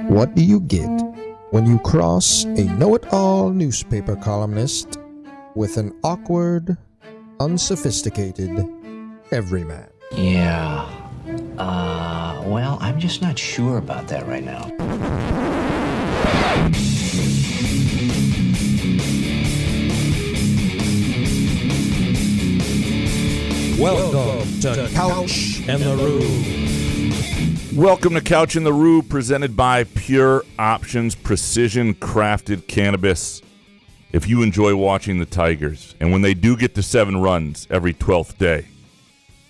What do you get when you cross a know-it-all newspaper columnist with an awkward, unsophisticated everyman? Yeah. Well, I'm just not sure about that right now. Welcome to Couch and the Room. Welcome to Couch in the Rue, presented by Pure Options Precision Crafted Cannabis. If you enjoy watching the Tigers, and when they do get to 7 runs every 12th day,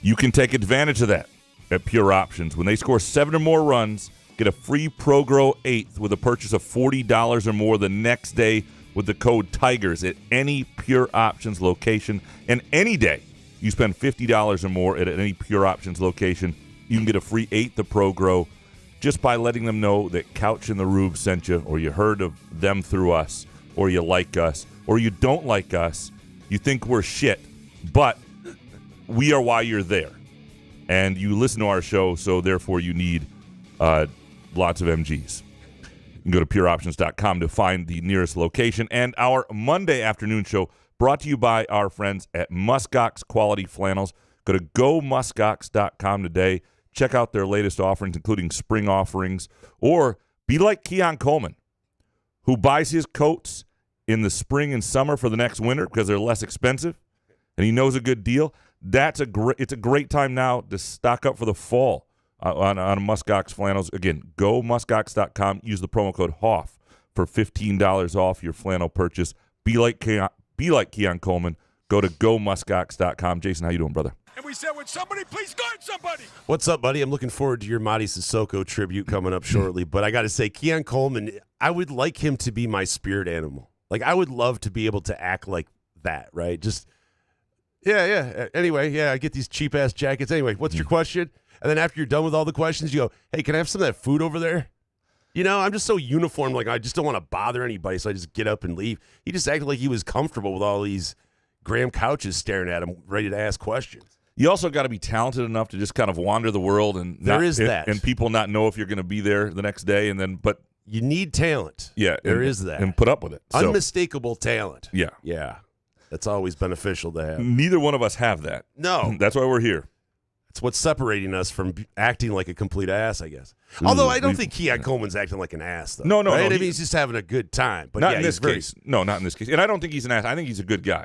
you can take advantage of that at Pure Options. When they score 7 or more runs, get a free ProGrow 8th with a purchase of $40 or more the next day with the code TIGERS at any Pure Options location. And any day you spend $50 or more at any Pure Options location, you can get a free 8th of ProGrow just by letting them know that Couch in the Rube sent you, or you heard of them through us, or you like us, or you don't like us. You think we're shit, but we are why you're there. And you listen to our show, so therefore you need lots of MGs. You can go to pureoptions.com to find the nearest location. And our Monday afternoon show brought to you by our friends at Muskox Quality Flannels. Go to gomuskox.com today. Check out their latest offerings, including spring offerings. Or be like Keon Coleman, who buys his coats in the spring and summer for the next winter because they're less expensive, and he knows a good deal. It's a great time now to stock up for the fall on Muskox Flannels. Again, gomuskox.com. Use the promo code HOFF for $15 off your flannel purchase. Be like Keon Coleman. Go to gomuskox.com. Jason, how you doing, brother? And we said, would somebody please guard somebody? What's up, buddy? I'm looking forward to your Mady Sissoko tribute coming up shortly. But I got to say, Keon Coleman, I would like him to be my spirit animal. Like, I would love to be able to act like that, right? Just, yeah. Anyway, I get these cheap-ass jackets. Anyway, what's your question? And then after you're done with all the questions, you go, hey, can I have some of that food over there? You know, I'm just so uniform. Like, I just don't want to bother anybody, so I just get up and leave. He just acted like he was comfortable with all these Graham couches staring at him, ready to ask questions. You also got to be talented enough to just kind of wander the world and and people not know if you're going to be there the next day, but you need talent. Yeah, there is that, and put up with it. Unmistakable talent. Yeah, that's always beneficial to have. Neither one of us have that. No, that's why we're here. It's what's separating us from acting like a complete ass, I guess. Although I don't think Keon Coleman's acting like an ass, though. No. Right? I mean, he's just having a good time. But not in this case. No, not in this case. And I don't think he's an ass. I think he's a good guy.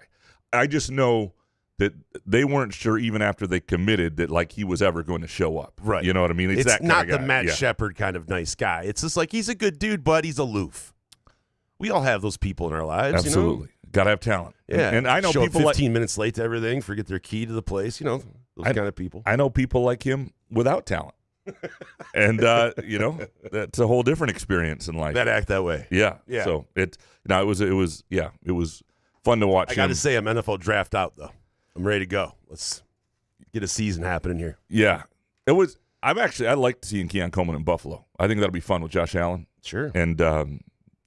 I just know that they weren't sure even after they committed that like he was ever going to show up. Right. You know what I mean? It's that not kind of the Matt Shepard kind of nice guy. It's just like he's a good dude, but he's aloof. We all have those people in our lives. Absolutely. You know? Got to have talent. Yeah. And I know show people 15 minutes late to everything, forget their key to the place, those kind of people. I know people like him without talent. And that's a whole different experience in life. That act that way. Yeah. So it was fun to watch. I got to say, I'm NFL draft out though. I'm ready to go. Let's get a season happening here. Yeah, it was. I liked seeing Keon Coleman in Buffalo. I think that'll be fun with Josh Allen. Sure. And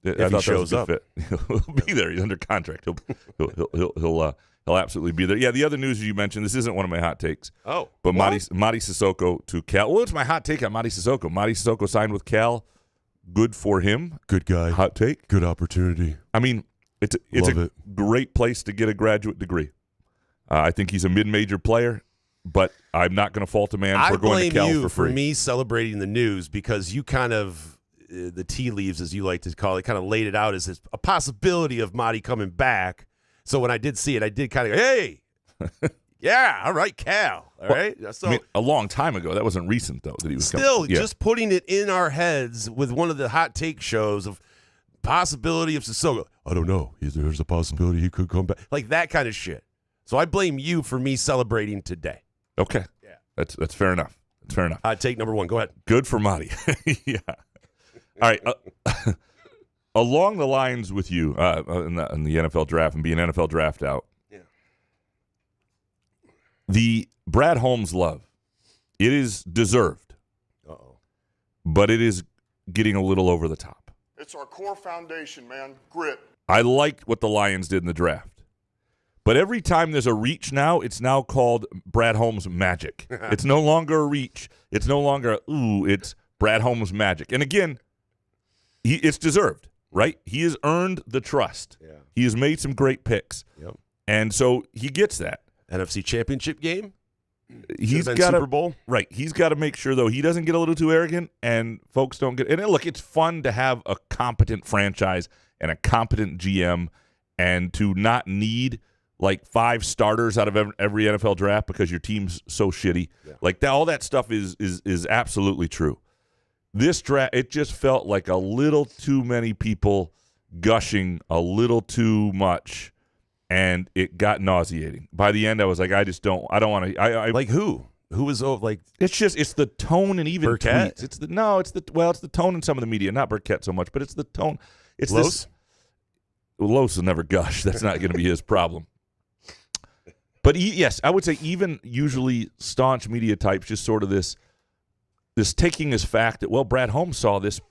if he shows up, he'll be there. He's under contract. He'll absolutely be there. Yeah. The other news you mentioned. This isn't one of my hot takes. Oh, but Mady Sissoko to Cal. Well, it's my hot take on Mady Sissoko. Mady Sissoko signed with Cal. Good for him. Good guy. Hot take. Good opportunity. I mean, it's a great place to get a graduate degree. I think he's a mid-major player, but I'm not going to fault a man for going to Cal for free. I blame you for me celebrating the news because you kind of, the tea leaves, as you like to call it, kind of laid it out as a possibility of Mady coming back. So when I did see it, I did kind of go, hey, Yeah, all right, Cal. All right. So I mean, a long time ago. That wasn't recent, though, that he was still coming. Yeah. just putting it in our heads with one of the hot take shows of possibility of Sissoko. I don't know. There's a possibility he could come back. Like that kind of shit. So I blame you for me celebrating today. Okay. Yeah. That's fair enough. That's fair enough. Hot take number one. Go ahead. Good for Mady. Yeah. All right. Along the lines with you in the NFL draft and being NFL draft out, the Brad Holmes love, it is deserved. But it is getting a little over the top. It's our core foundation, man. Grit. I liked what the Lions did in the draft. But every time there's a reach now, it's now called Brad Holmes magic. It's no longer a reach. It's no longer, it's Brad Holmes magic. And again, it's deserved, right? He has earned the trust. Yeah. He has made some great picks. Yep. And so he gets that. NFC Championship game. He's got Super Bowl. Right. He's got to make sure, though, he doesn't get a little too arrogant and folks don't get – and look, it's fun to have a competent franchise and a competent GM and to not need like 5 starters out of every NFL draft because your team's so shitty. Yeah. Like all that stuff is absolutely true. This draft, it just felt like a little too many people gushing a little too much. And it got nauseating. By the end, I was like, I don't want to. I like who? Who was like? It's the tone and even Burkett? tweets. It's the tone in some of the media, not Burkett so much, but it's the tone. It's Los? Los will never gush. That's not going to be his problem. But yes, I would say even usually staunch media types, just sort of this taking as fact that Brad Holmes saw this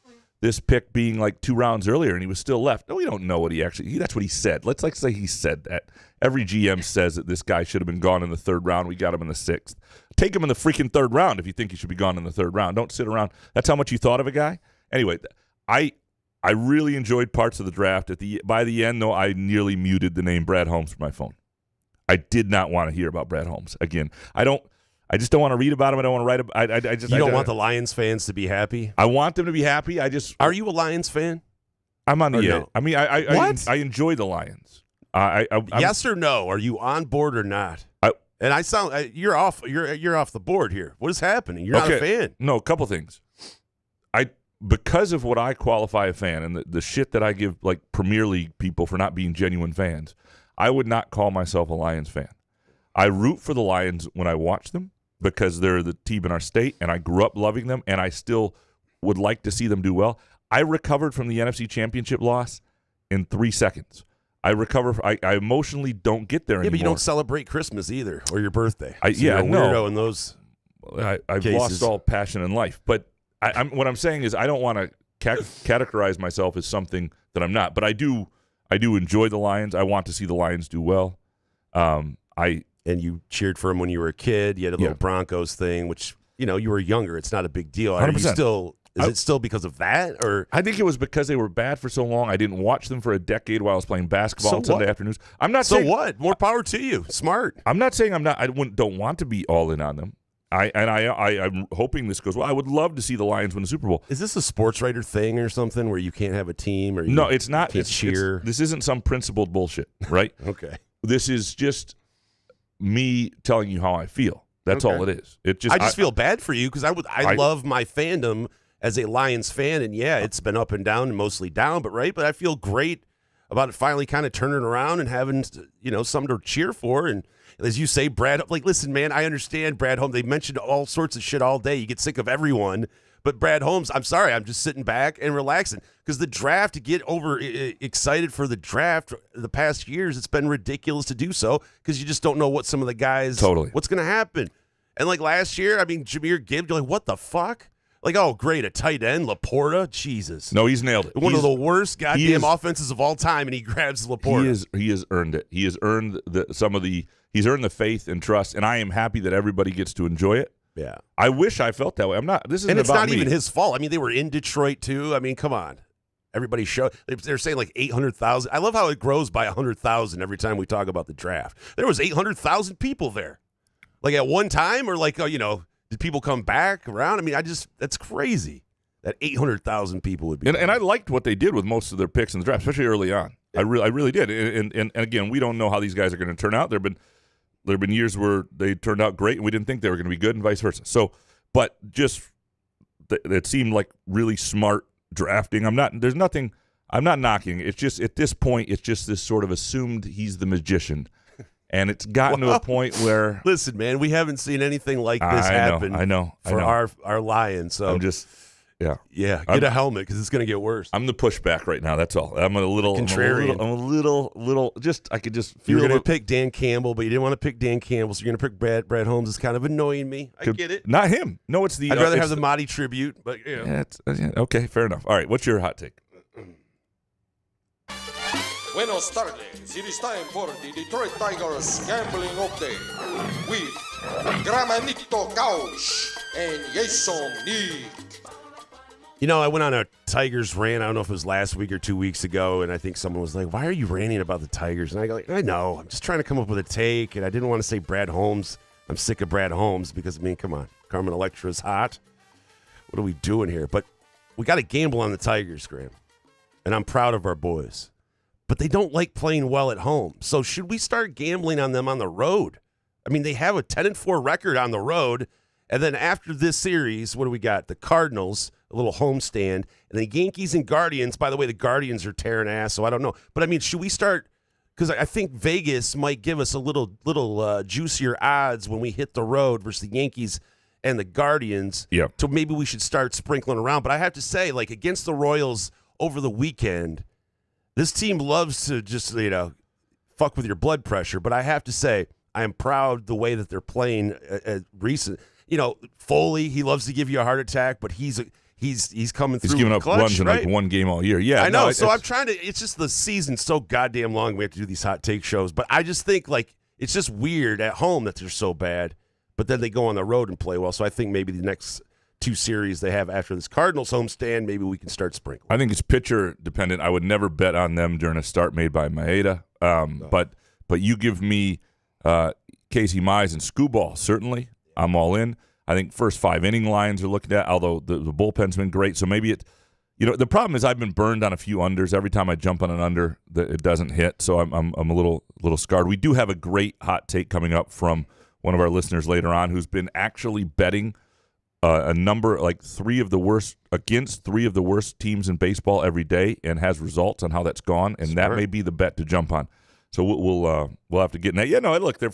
pick being like 2 rounds earlier and he was still left. No, we don't know what that's what he said. Let's say he said that. Every GM says that this guy should have been gone in the 3rd round. We got him in the 6th. Take him in the freaking 3rd round if you think he should be gone in the 3rd round. Don't sit around. That's how much you thought of a guy? Anyway, I really enjoyed parts of the draft. By the end, though, I nearly muted the name Brad Holmes from my phone. I did not want to hear about Brad Holmes. Again, I just don't want to read about him. I don't want to write about You don't want the Lions fans to be happy? I want them to be happy. Are you a Lions fan? I'm on the edge. No? I mean, I enjoy the Lions. Yes or no? Are you on board or not? And I sound you're off. You're off the board here. What is happening? You're not a fan. No, a couple things. Because of what I qualify a fan and the shit that I give like Premier League people for not being genuine fans, I would not call myself a Lions fan. I root for the Lions when I watch them because they're the team in our state, and I grew up loving them, and I still would like to see them do well. I recovered from the NFC Championship loss in 3 seconds. I emotionally don't get there anymore. Yeah, but you don't celebrate Christmas either or your birthday. You're a weirdo in those I've cases. lost all passion in life. But what I'm saying is I don't want to categorize myself as something that I'm not. But I do enjoy the Lions. I want to see the Lions do well. And you cheered for him when you were a kid. You had a little Broncos thing, which, you were younger. It's not a big deal. 100%. Is it still because of that? Or I think it was because they were bad for so long. I didn't watch them for a decade while I was playing basketball on Sunday afternoons. I'm not saying what? More power to you. Smart. I'm not saying I don't want to be all in on them. I'm hoping this goes well. I would love to see the Lions win the Super Bowl. Is this a sports writer thing or something where you can't have a team or no? It's not. Can't cheer. This isn't some principled bullshit, right? Okay. This is just me telling you how I feel. That's all it is. I just feel bad for you because I love my fandom as a Lions fan, and it's been up and down and mostly down, but I feel great about it finally kind of turning around and having something to cheer for. And as you say, Brad, listen, man, I understand Brad Holmes. They mentioned all sorts of shit all day. You get sick of everyone. But Brad Holmes, I'm sorry, I'm just sitting back and relaxing because the draft, to get excited for the draft the past years, it's been ridiculous to do so because you just don't know what some of the guys, what's going to happen. And last year, Jahmyr Gibbs, you're like, what the fuck? Oh, great, a tight end, Laporta, Jesus. No, he's nailed it. One of the worst goddamn offenses of all time, and he grabs Laporta. He has earned it. He has earned he's earned the faith and trust, and I am happy that everybody gets to enjoy it. Yeah. I wish I felt that way. I'm not. This isn't and it's about not me. even his fault. They were in Detroit too. Come on. Everybody they're saying 800,000. I love how it grows by 100,000 every time we talk about the draft. There was 800,000 people there. At one time, or did people come back around? That's crazy. That 800,000 people would be. And I liked what they did with most of their picks in the draft, especially early on. I really did. And again, we don't know how these guys are going to turn out. There've been There have been years where they turned out great and we didn't think they were going to be good and vice versa. So, but just it seemed like really smart drafting. I'm not knocking. It's just at this point, it's just this sort of assumed he's the magician. And it's gotten to a point where... Listen, man, we haven't seen anything like this happen for our Lions. So I'm just... Yeah. Yeah, get a helmet because it's going to get worse. I'm the pushback right now. That's all. I'm a little... Contrarian. I'm a little... Just, I could just feel... You were going to pick Dan Campbell, but you didn't want to pick Dan Campbell, so you're going to pick Brad Holmes. It's kind of annoying me. I get it. Not him. No, it's the... I'd rather have the Mady tribute, but yeah. Okay, fair enough. All right, what's your hot take? Buenos tardes. It is time for the Detroit Tigers Gambling Update with Gramanito Couch and Jason Nick. You know, I went on a Tigers rant. I don't know if it was last week or 2 weeks ago, and I think someone was like, why are you ranting about the Tigers? And I go, like, I know. I'm just trying to come up with a take, and I didn't want to say Brad Holmes. I'm sick of Brad Holmes because, I mean, come on. Carmen Electra's hot. What are we doing here? But we got to gamble on the Tigers, Graham, and I'm proud of our boys. But they don't like playing well at home. So should we start gambling on them on the road? I mean, they have a 10-4 record on the road. And then after this series, what do we got? The Cardinals, a little homestand, and the Yankees and Guardians. By the way, the Guardians are tearing ass, so I don't know. But, I mean, should we start – because I think Vegas might give us a little juicier odds when we hit the road versus the Yankees and the Guardians. Yeah. So maybe we should start sprinkling around. But I have to say, like, against the Royals over the weekend – this team loves to just, fuck with your blood pressure. But I have to say, I am proud the way that they're playing recent. Foley, he loves to give you a heart attack, but he's coming through. He's giving up clutch, runs in right? like one game all year. Yeah, I know. So I'm trying to. It's just the season's so goddamn long. We have to do these hot take shows, but I just think like it's just weird at home that they're so bad, but then they go on the road and play well. So I think maybe the next 2 series they have after this Cardinals homestand, maybe we can start sprinkling. I think it's pitcher dependent. I would never bet on them during a start made by Maeda. But you give me Casey Mize and Skubal, certainly. I'm all in. I think first 5 inning lines are looking at, although the bullpen's been great. So maybe the problem is I've been burned on a few unders. Every time I jump on an under, it doesn't hit. So I'm a little scarred. We do have a great hot take coming up from one of our listeners later on who's been actually betting a number like 3 of the worst against 3 of the worst teams in baseball every day and has results on how that's gone, and that may be the bet to jump on. So we'll have to get in that. Yeah, no, look, they're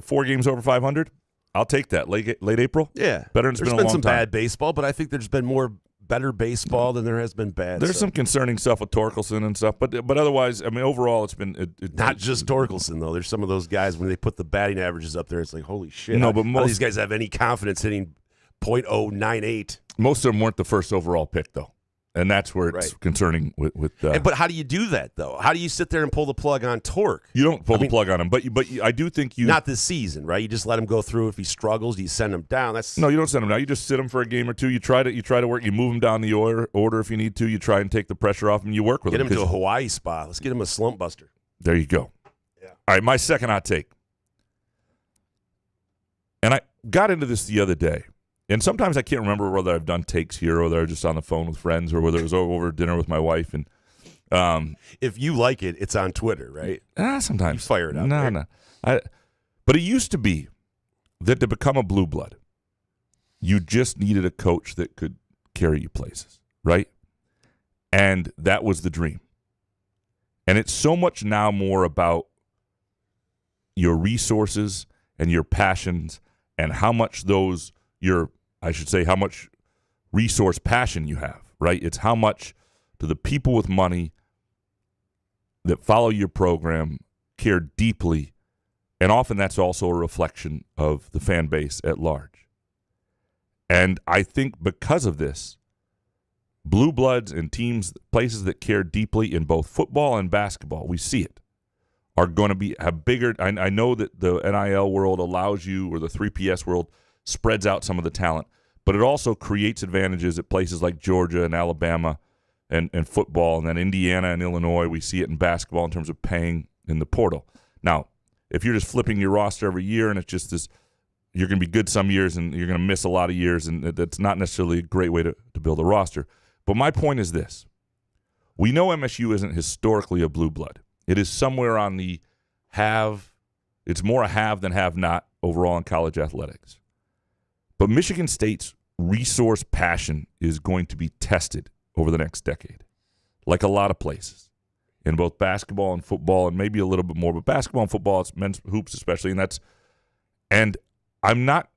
4 games over 500. I'll take that late April. Yeah, better. There's been some bad baseball, but I think there's been more better baseball than there has been bad. There's some concerning stuff with Torkelson and stuff, but otherwise, I mean, overall, it's been not just Torkelson though. There's some of those guys when they put the batting averages up there, it's like holy shit. No, but most of these guys have any confidence hitting .098. Most of them weren't the first overall pick, though, and that's where it's concerning. But how do you do that, though? How do you sit there and pull the plug on Torque? You don't pull the plug on him, but I do think you not this season, right? You just let him go through. If he struggles, you send him down. No, you don't send him down. You just sit him for a game or 2. You try to work. You move him down the order if you need to. You try and take the pressure off him. You work with him. Get him to a Hawaii spot. Let's get him a slump buster. There you go. Yeah. All right, my second hot take, and I got into this the other day. And sometimes I can't remember whether I've done takes here or whether I was just on the phone with friends or whether it was over dinner with my wife. And if you like it, it's on Twitter, right? Sometimes. You fire it up. No. But it used to be that to become a blue blood, you just needed a coach that could carry you places, right? And that was the dream. And it's so much now more about your resources and your passions and how much how much resource passion you have, right? It's how much do the people with money that follow your program care deeply, and often that's also a reflection of the fan base at large. And I think because of this, blue bloods and teams, places that care deeply in both football and basketball, we see it, are going to have bigger. I know that the NIL world allows you, or the 3PS world spreads out some of the talent, but it also creates advantages at places like Georgia and Alabama and football, and then Indiana and Illinois. We see it in basketball in terms of paying in the portal. Now, if you're just flipping your roster every year and it's just this, you're going to be good some years and you're going to miss a lot of years, and that's not necessarily a great way to build a roster. But my point is this. We know MSU isn't historically a blue blood. It is somewhere on the have It's more a have than have not overall in college athletics. But Michigan State's resource passion is going to be tested over the next decade, like a lot of places, in both basketball and football, and maybe a little bit more, but basketball and football, it's men's hoops especially, and I'm not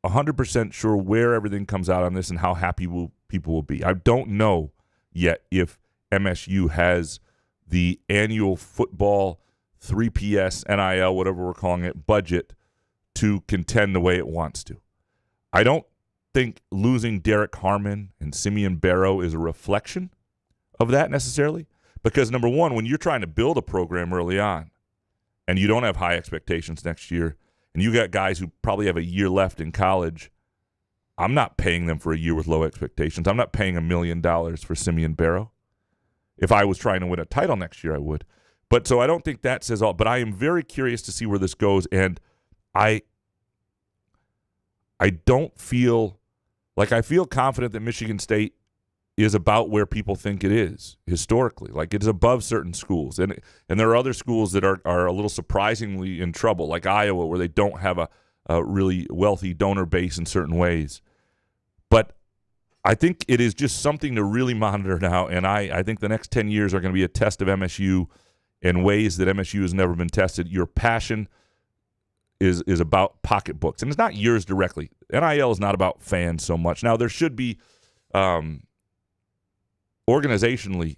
100% sure where everything comes out on this and how happy people will be. I don't know yet if MSU has the annual football 3PS, NIL, whatever we're calling it, budget to contend the way it wants to. I don't think losing Derek Harmon and Simeon Barrow is a reflection of that necessarily, because number one, when you're trying to build a program early on and you don't have high expectations next year and you got guys who probably have a year left in college, I'm not paying them for a year with low expectations. I'm not paying $1 million for Simeon Barrow. If I was trying to win a title next year, I would. But so I don't think that says all. But I am very curious to see where this goes, and I don't feel like I feel confident that Michigan State is about where people think it is historically. Like it's above certain schools, and there are other schools that are a little surprisingly in trouble, like Iowa, where they don't have a really wealthy donor base in certain ways. But I think it is just something to really monitor now, and I think the next 10 years are going to be a test of MSU in ways that MSU has never been tested. Your passion is about pocketbooks, and it's not yours directly. NIL is not about fans so much. Now, there should be organizationally,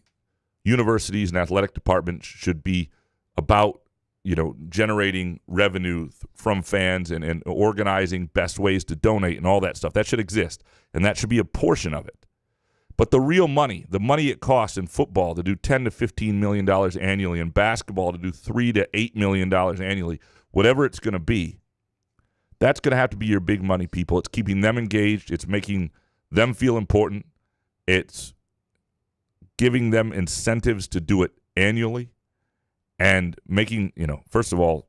universities and athletic departments should be about generating revenue from fans and organizing best ways to donate and all that stuff. That should exist, and that should be a portion of it. But the real money, the money it costs in football to do $10 to $15 million annually, and basketball to do $3 to $8 million annually, whatever it's going to be, that's going to have to be your big money, people. It's keeping them engaged. It's making them feel important. It's giving them incentives to do it annually. And making, first of all,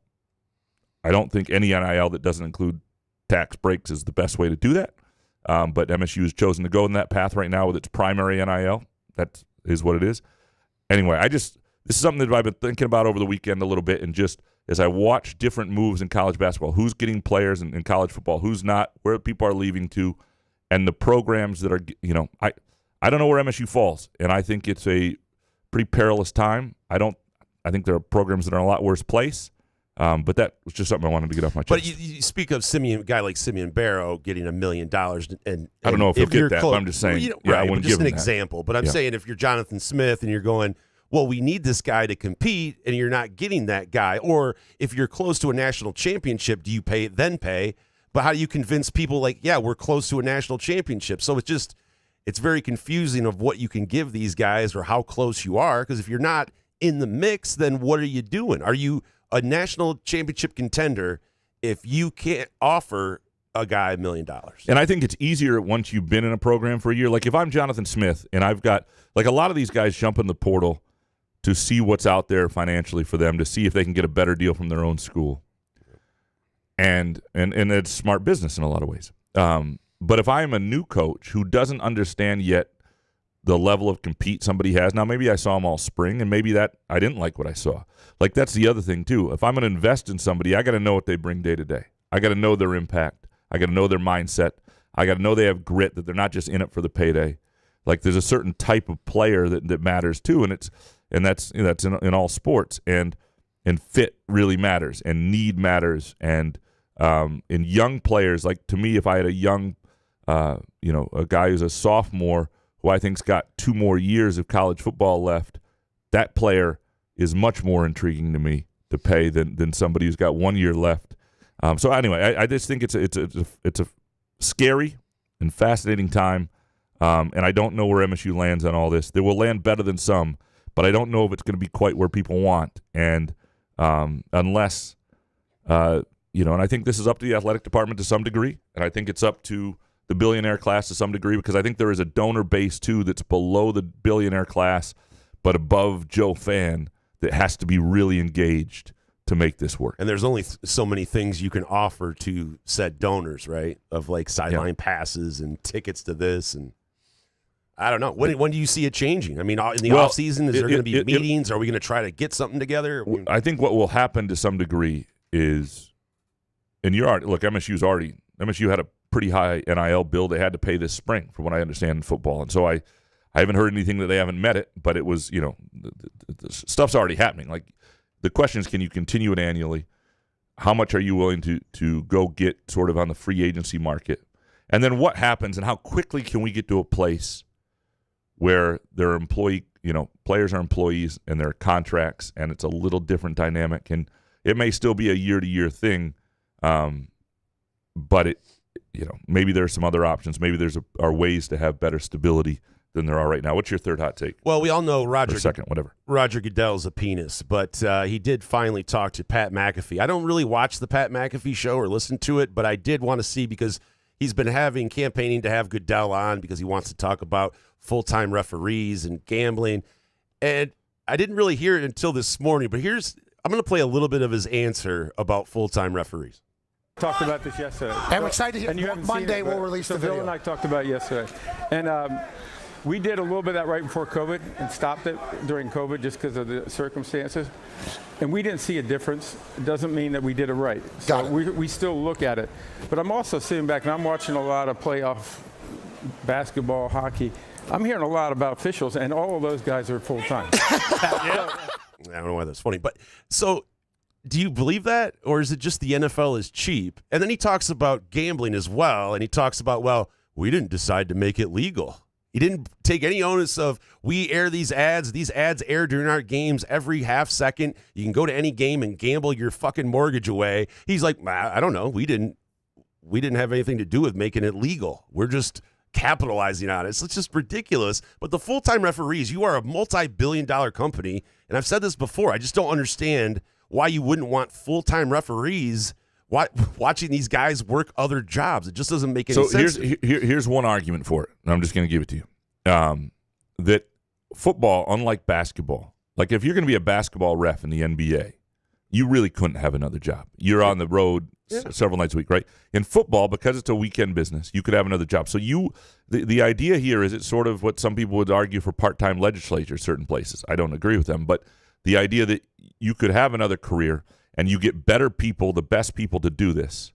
I don't think any NIL that doesn't include tax breaks is the best way to do that. But MSU has chosen to go in that path right now with its primary NIL. That is what it is. Anyway, this is something that I've been thinking about over the weekend a little bit, and just as I watch different moves in college basketball, who's getting players in college football, who's not, where people are leaving to, and the programs that are, I don't know where MSU falls, and I think it's a pretty perilous time. I think there are programs that are in a lot worse place, but that was just something I wanted to get off my chest. But you speak of a guy like Simeon Barrow getting $1 million, and I don't know if he'll get that, but I'm just saying. I wouldn't just give an him example. But I'm Yeah. saying if you're Jonathan Smith and you're going, well, we need this guy to compete, and you're not getting that guy, or if you're close to a national championship, do you pay? But how do you convince people we're close to a national championship? So it's very confusing of what you can give these guys or how close you are, because if you're not in the mix, then what are you doing? Are you a national championship contender if you can't offer a guy $1 million? And I think it's easier once you've been in a program for a year. Like if I'm Jonathan Smith and I've got, like a lot of these guys jump in the portal to see what's out there financially for them, to see if they can get a better deal from their own school. And it's smart business in a lot of ways. But if I am a new coach who doesn't understand yet the level of compete somebody has, now maybe I saw them all spring, and maybe that I didn't like what I saw. Like that's the other thing too. If I'm going to invest in somebody, I got to know what they bring day to day. I got to know their impact. I got to know their mindset. I got to know they have grit, that they're not just in it for the payday. Like there's a certain type of player that matters too, and that's in all sports, and fit really matters, and need matters, and in young players, like to me, if I had a young, a guy who's a sophomore who I think's got 2 more years of college football left, that player is much more intriguing to me to pay than somebody who's got 1 year left. So anyway, I just think it's a scary and fascinating time, and I don't know where MSU lands on all this. They will land better than some, but I don't know if it's going to be quite where people want. And unless, and I think this is up to the athletic department to some degree, and I think it's up to the billionaire class to some degree, because I think there is a donor base too that's below the billionaire class but above Joe Fan that has to be really engaged to make this work. And there's only so many things you can offer to said donors, right? Of sideline passes and tickets to this, and I don't know. When do you see it changing? I mean, in the off season, is there going to be meetings? Are we going to try to get something together? I think what will happen to some degree is, and MSU had a pretty high NIL bill they had to pay this spring, from what I understand in football, and so I haven't heard anything that they haven't met it, but it was, the stuff's already happening. Like, the question is, can you continue it annually? How much are you willing to go get sort of on the free agency market? And then what happens, and how quickly can we get to a place where their players are employees and their contracts, and it's a little different dynamic, and it may still be a year-to-year thing, but maybe there's some other options. Maybe are ways to have better stability than there are right now. What's your third hot take? Well, we all know Roger Goodell's a penis, but he did finally talk to Pat McAfee. I don't really watch the Pat McAfee show or listen to it, but I did want to see, because he's been campaigning to have Goodell on because he wants to talk about full-time referees and gambling. And I didn't really hear it until this morning, but I'm going to play a little bit of his answer about full-time referees. Talked about this yesterday. I'm excited to hear. Monday we'll release the video. Bill and I talked about it yesterday. And we did a little bit of that right before COVID and stopped it during COVID just because of the circumstances. And we didn't see a difference. It doesn't mean that we did it right. So we still look at it. But I'm also sitting back and I'm watching a lot of playoff basketball, hockey. I'm hearing a lot about officials, and all of those guys are full-time. I don't know why that's funny. But so do you believe that, or is it just the NFL is cheap? And then he talks about gambling as well, and he talks about, well, we didn't decide to make it legal. He didn't take any onus of, we air these ads. These ads air during our games every half second. You can go to any game and gamble your fucking mortgage away. He's like, I don't know. We didn't have anything to do with making it legal. We're just capitalizing on it. So it's just ridiculous. But the full-time referees, you are a multi-billion-dollar company, and I've said this before. I just don't understand why you wouldn't want full-time referees watching these guys work other jobs. It just doesn't make any sense. So here's one argument for it, and I'm just going to give it to you. That football, unlike basketball, like if you're going to be a basketball ref in the NBA, you really couldn't have another job. You're on the road several nights a week, right? In football, because it's a weekend business, you could have another job. So the idea here is it's sort of what some people would argue for part-time legislatures, certain places. I don't agree with them, but the idea that you could have another career and you get better people, the best people to do this,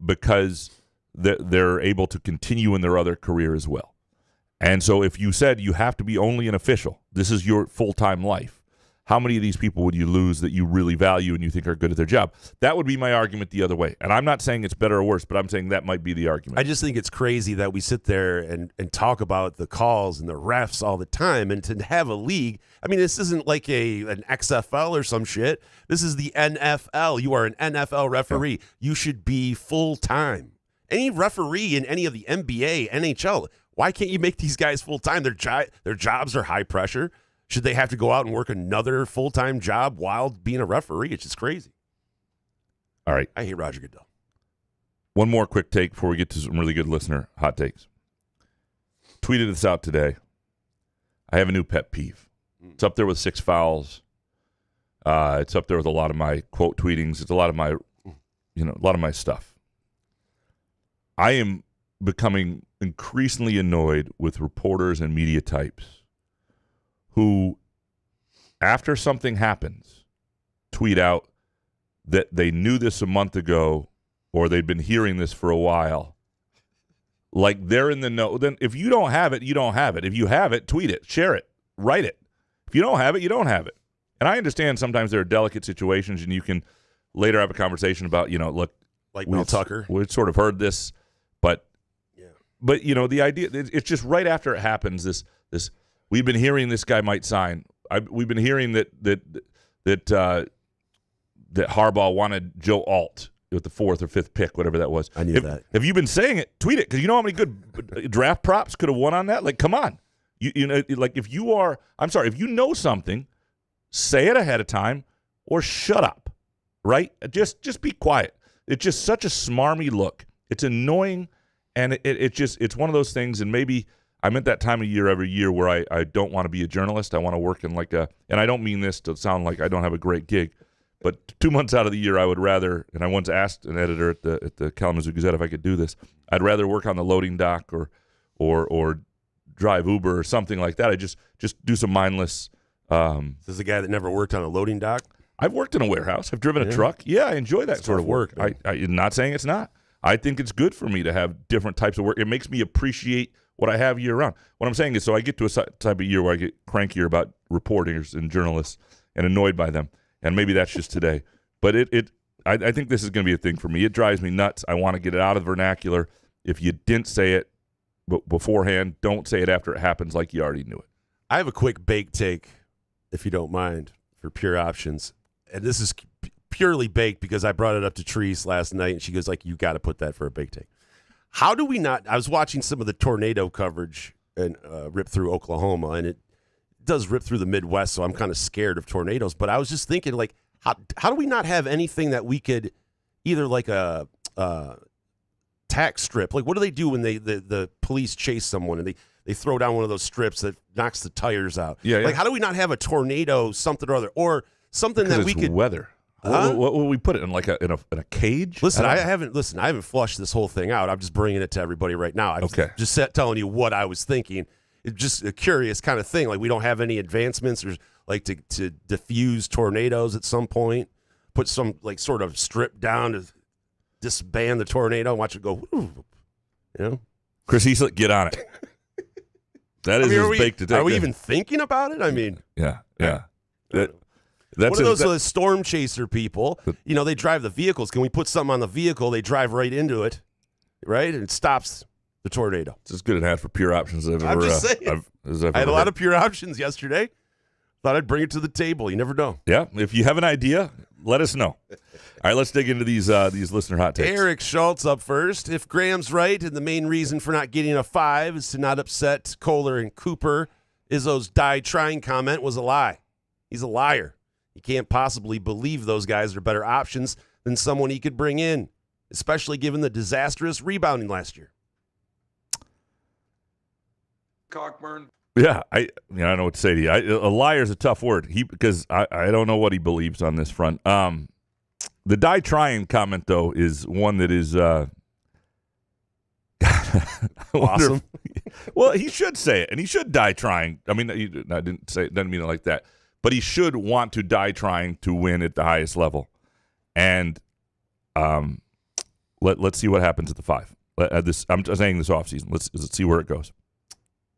because they're able to continue in their other career as well. And so if you said you have to be only an official, this is your full-time life, how many of these people would you lose that you really value and you think are good at their job? That would be my argument the other way. And I'm not saying it's better or worse, but I'm saying that might be the argument. I just think it's crazy that we sit there and talk about the calls and the refs all the time, and to have a league. I mean, this isn't like an XFL or some shit. This is the NFL. You are an NFL referee. You should be full-time. Any referee in any of the NBA, NHL, why can't you make these guys full-time? Their jobs are high pressure. Should they have to go out and work another full-time job while being a referee? It's just crazy. All right. I hate Roger Goodell. One more quick take before we get to some really good listener hot takes. Tweeted this out today. I have a new pet peeve. It's up there with 6 fouls. It's up there with a lot of my quote tweetings. It's a lot of my stuff. I am becoming increasingly annoyed with reporters and media types who, after something happens, tweet out that they knew this a month ago or they'd been hearing this for a while. Like they're in the know. Then if you don't have it, you don't have it. If you have it, tweet it, share it, write it. If you don't have it, you don't have it. And I understand sometimes there are delicate situations and you can later have a conversation about, look. Like Mel Tucker. We sort of heard this, but the idea, it's just right after it happens, this we've been hearing this guy might sign. We've been hearing that Harbaugh wanted Joe Alt with the 4th or 5th pick, whatever that was. I knew that. Have you been saying it? Tweet it, because you know how many good draft props could have won on that? Like, come on. If you know something, say it ahead of time or shut up, right? Just be quiet. It's just such a smarmy look. It's annoying, and it's one of those things, and maybe I'm at that time of year every year where I don't want to be a journalist. I want to work in and I don't mean this to sound like I don't have a great gig, but 2 months out of the year I would rather, and I once asked an editor at the Kalamazoo Gazette if I could do this, I'd rather work on the loading dock or drive Uber or something like that. I just do some mindless. This is a guy that never worked on a loading dock? I've worked in a warehouse. I've driven a truck. Yeah, I enjoy that sort of work. I'm not saying it's not. I think it's good for me to have different types of work. It makes me appreciate what I have year-round. What I'm saying is, so I get to a type of year where I get crankier about reporters and journalists and annoyed by them, and maybe that's just today. But I think this is going to be a thing for me. It drives me nuts. I want to get it out of the vernacular. If you didn't say it beforehand, don't say it after it happens like you already knew it. I have a quick bake take, if you don't mind, for Pure Options. And this is purely baked because I brought it up to Therese last night, and she goes like, you got to put that for a bake take. How do we not – I was watching some of the tornado coverage and rip through Oklahoma, and it does rip through the Midwest, so I'm kind of scared of tornadoes. But I was just thinking, like, how do we not have anything that we could either like a tack strip? Like, what do they do when the police chase someone and they throw down one of those strips that knocks the tires out? Yeah. Like, how do we not have a tornado, something or other, or something that we could weather? What will we put it in? Like in a cage? Listen, I haven't flushed this whole thing out. I'm just bringing it to everybody right now. I'm just telling you what I was thinking. It's just a curious kind of thing. Like, we don't have any advancements or like to diffuse tornadoes at some point. Put some like sort of strip down to disband the tornado and watch it go. Whoo, Chris Heaslett, get on it. That is as baked to take. Are we even thinking about it? I mean, yeah. That's one of those storm chaser people. They drive the vehicles. Can we put something on the vehicle? They drive right into it, right? And it stops the tornado. It's as good an ad for Pure Options as I've ever. I'm just saying. I had a lot of Pure Options yesterday. Thought I'd bring it to the table. You never know. Yeah. If you have an idea, let us know. All right, let's dig into these listener hot takes. Eric Schultz up first. If Graham's right, and the main reason for not getting a 5 is to not upset Kohler and Cooper, Izzo's die trying comment was a lie. He's a liar. You can't possibly believe those guys are better options than someone he could bring in, especially given the disastrous rebounding last year. Cockburn. Yeah, I don't know what to say to you. A liar is a tough word. Because I don't know what he believes on this front. The die trying comment though is one that is awesome. Well, he should say it, and he should die trying. I mean, I didn't say it. Didn't mean it like that. But he should want to die trying to win at the highest level. And let's see what happens at the 5. I'm saying this offseason. Let's see where it goes.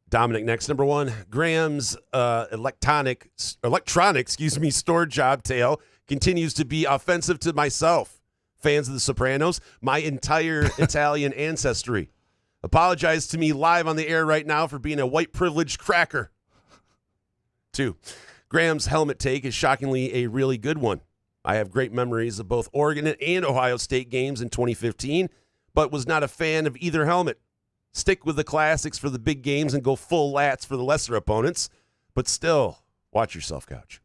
Dominic, next, number 1. Graham's electronic store job tale continues to be offensive to myself. Fans of The Sopranos, my entire Italian ancestry. Apologize to me live on the air right now for being a white privileged cracker. 2. Graham's helmet take is shockingly a really good one. I have great memories of both Oregon and Ohio State games in 2015, but was not a fan of either helmet. Stick with the classics for the big games and go full lats for the lesser opponents, but still, watch yourself, Couch.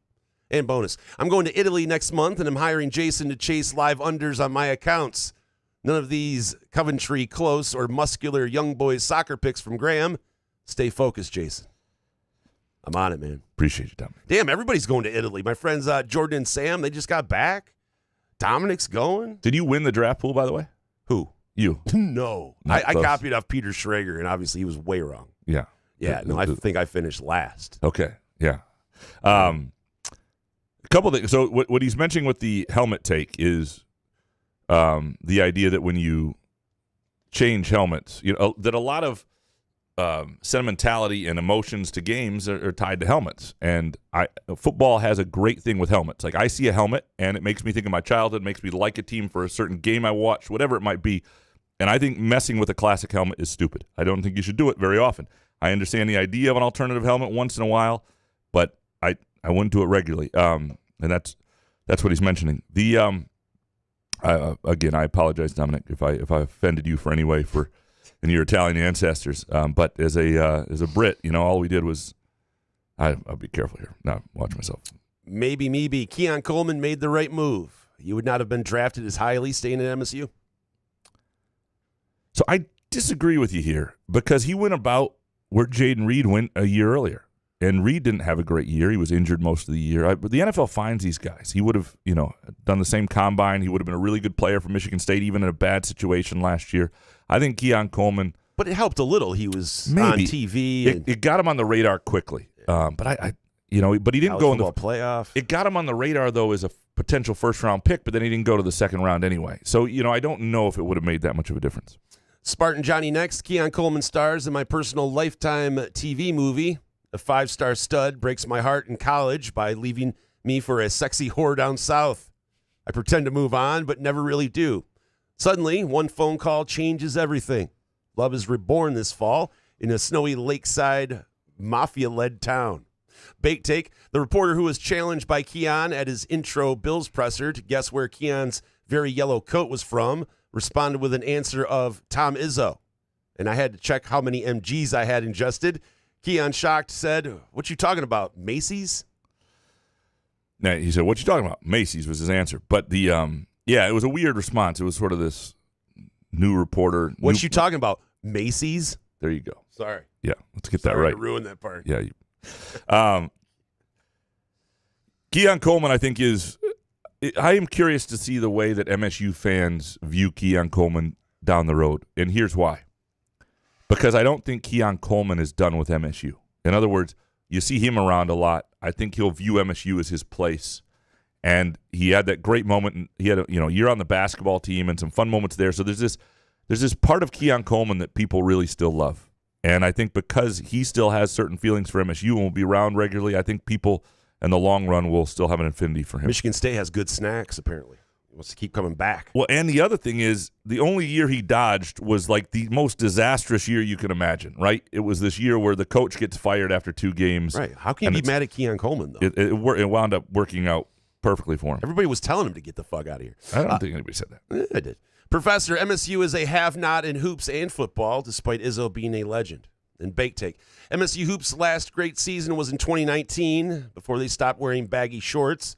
And bonus, I'm going to Italy next month, and I'm hiring Jason to chase live unders on my accounts. None of these Coventry close or muscular young boys soccer picks from Graham. Stay focused, Jason. I'm on it, man. Appreciate you, Tom. Damn, everybody's going to Italy. My friends Jordan and Sam, they just got back. Dominic's going. Did you win the draft pool, by the way? Who? You. No. I copied off Peter Schrager, and obviously he was way wrong. Yeah. Yeah, no, I think I finished last. Okay, yeah. A couple of things. So what he's mentioning with the helmet take is the idea that when you change helmets, that a lot of sentimentality and emotions to games are tied to helmets. And football has a great thing with helmets. Like, I see a helmet, and it makes me think of my childhood, makes me like a team for a certain game I watched, whatever it might be. And I think messing with a classic helmet is stupid. I don't think you should do it very often. I understand the idea of an alternative helmet once in a while, but I wouldn't do it regularly. And that's what he's mentioning. The again, I apologize, Dominic, if I offended you for any way in your Italian ancestors. But as a Brit, all we did was I'll be careful here. Now watch myself. Maybe Keon Coleman made the right move. You would not have been drafted as highly staying at MSU. So I disagree with you here because he went about where Jaden Reed went a year earlier. And Reed didn't have a great year. He was injured most of the year. But the NFL finds these guys. He would have, done the same combine. He would have been a really good player for Michigan State, even in a bad situation last year. I think Keon Coleman. But it helped a little. He was on TV. It got him on the radar quickly. But he didn't go in the playoff. It got him on the radar though as potential first-round pick, but then he didn't go to the second round anyway. So, I don't know if it would have made that much of a difference. Spartan Johnny next. Keon Coleman stars in my personal Lifetime TV movie. A 5-star stud breaks my heart in college by leaving me for a sexy whore down south. I pretend to move on, but never really do. Suddenly, one phone call changes everything. Love is reborn this fall in a snowy lakeside, mafia-led town. Bake Take, the reporter who was challenged by Keon at his intro Bills presser to guess where Keon's very yellow coat was from, responded with an answer of Tom Izzo. And I had to check how many MGs I had ingested. Keon, shocked, said, "What you talking about, Macy's?" Now, he said, "What you talking about?" Macy's was his answer. But it was a weird response. It was sort of this new reporter. What you talking about, Macy's? There you go. Sorry. Yeah, let's get that right. To ruin that part. Yeah. Keon Coleman, I think, I am curious to see the way that MSU fans view Keon Coleman down the road. And here's why. Because I don't think Keon Coleman is done with MSU. In other words, you see him around a lot. I think he'll view MSU as his place. And he had that great moment. He had a year on the basketball team and some fun moments there. So there's this part of Keon Coleman that people really still love. And I think because he still has certain feelings for MSU and will be around regularly, I think people in the long run will still have an affinity for him. Michigan State has good snacks, apparently. He wants to keep coming back. Well, and the other thing is, the only year he dodged was like the most disastrous year you can imagine, right? It was this year where the coach gets fired after 2 games. Right. How can you be mad at Keon Coleman, though? It wound up working out perfectly for him. Everybody was telling him to get the fuck out of here. I don't think anybody said that. I did. Professor, MSU is a have-not in hoops and football, despite Izzo being a legend. And Bake Take. MSU Hoops' last great season was in 2019, before they stopped wearing baggy shorts.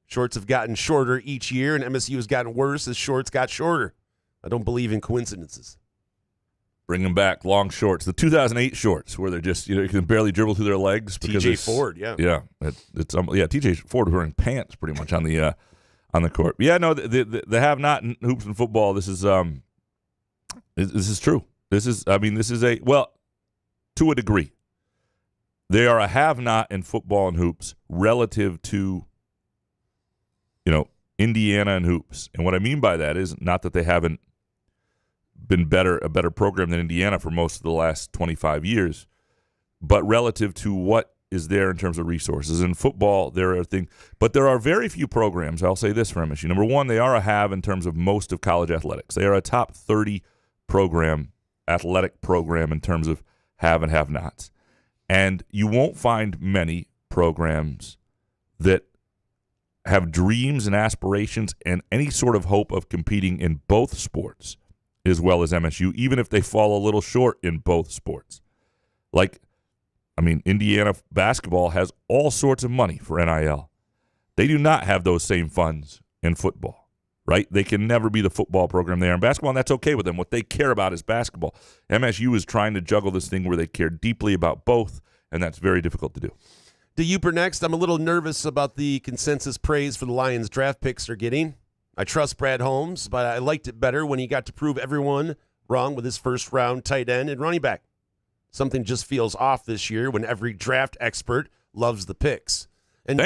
Shorts have gotten shorter each year, and MSU has gotten worse as shorts got shorter. I don't believe in coincidences. Bringing back long shorts. The 2008 shorts, where they're just, you can barely dribble through their legs. TJ Ford, yeah. Yeah. TJ Ford was wearing pants pretty much on the court. Yeah, no, the have-not in hoops and football, this is true. This is to a degree. They are a have-not in football and hoops relative to, Indiana and hoops. And what I mean by that is not that they haven't been a better program than Indiana for most of the last 25 years, but relative to what is there in terms of resources. In football, there are things, but there are very few programs. I'll say this for MSU. Number one, they are a have in terms of most of college athletics. They are a top 30 athletic program in terms of have and have-nots. And you won't find many programs that have dreams and aspirations and any sort of hope of competing in both sports as well as MSU, even if they fall a little short in both sports. Indiana basketball has all sorts of money for NIL. They do not have those same funds in football, right? They can never be the football program they are in basketball, and that's okay with them. What they care about is basketball. MSU is trying to juggle this thing where they care deeply about both, and that's very difficult to do. To Uper next. I'm a little nervous about the consensus praise for the Lions draft picks they're getting. I trust Brad Holmes, but I liked it better when he got to prove everyone wrong with his first-round tight end and running back. Something just feels off this year when every draft expert loves the picks. And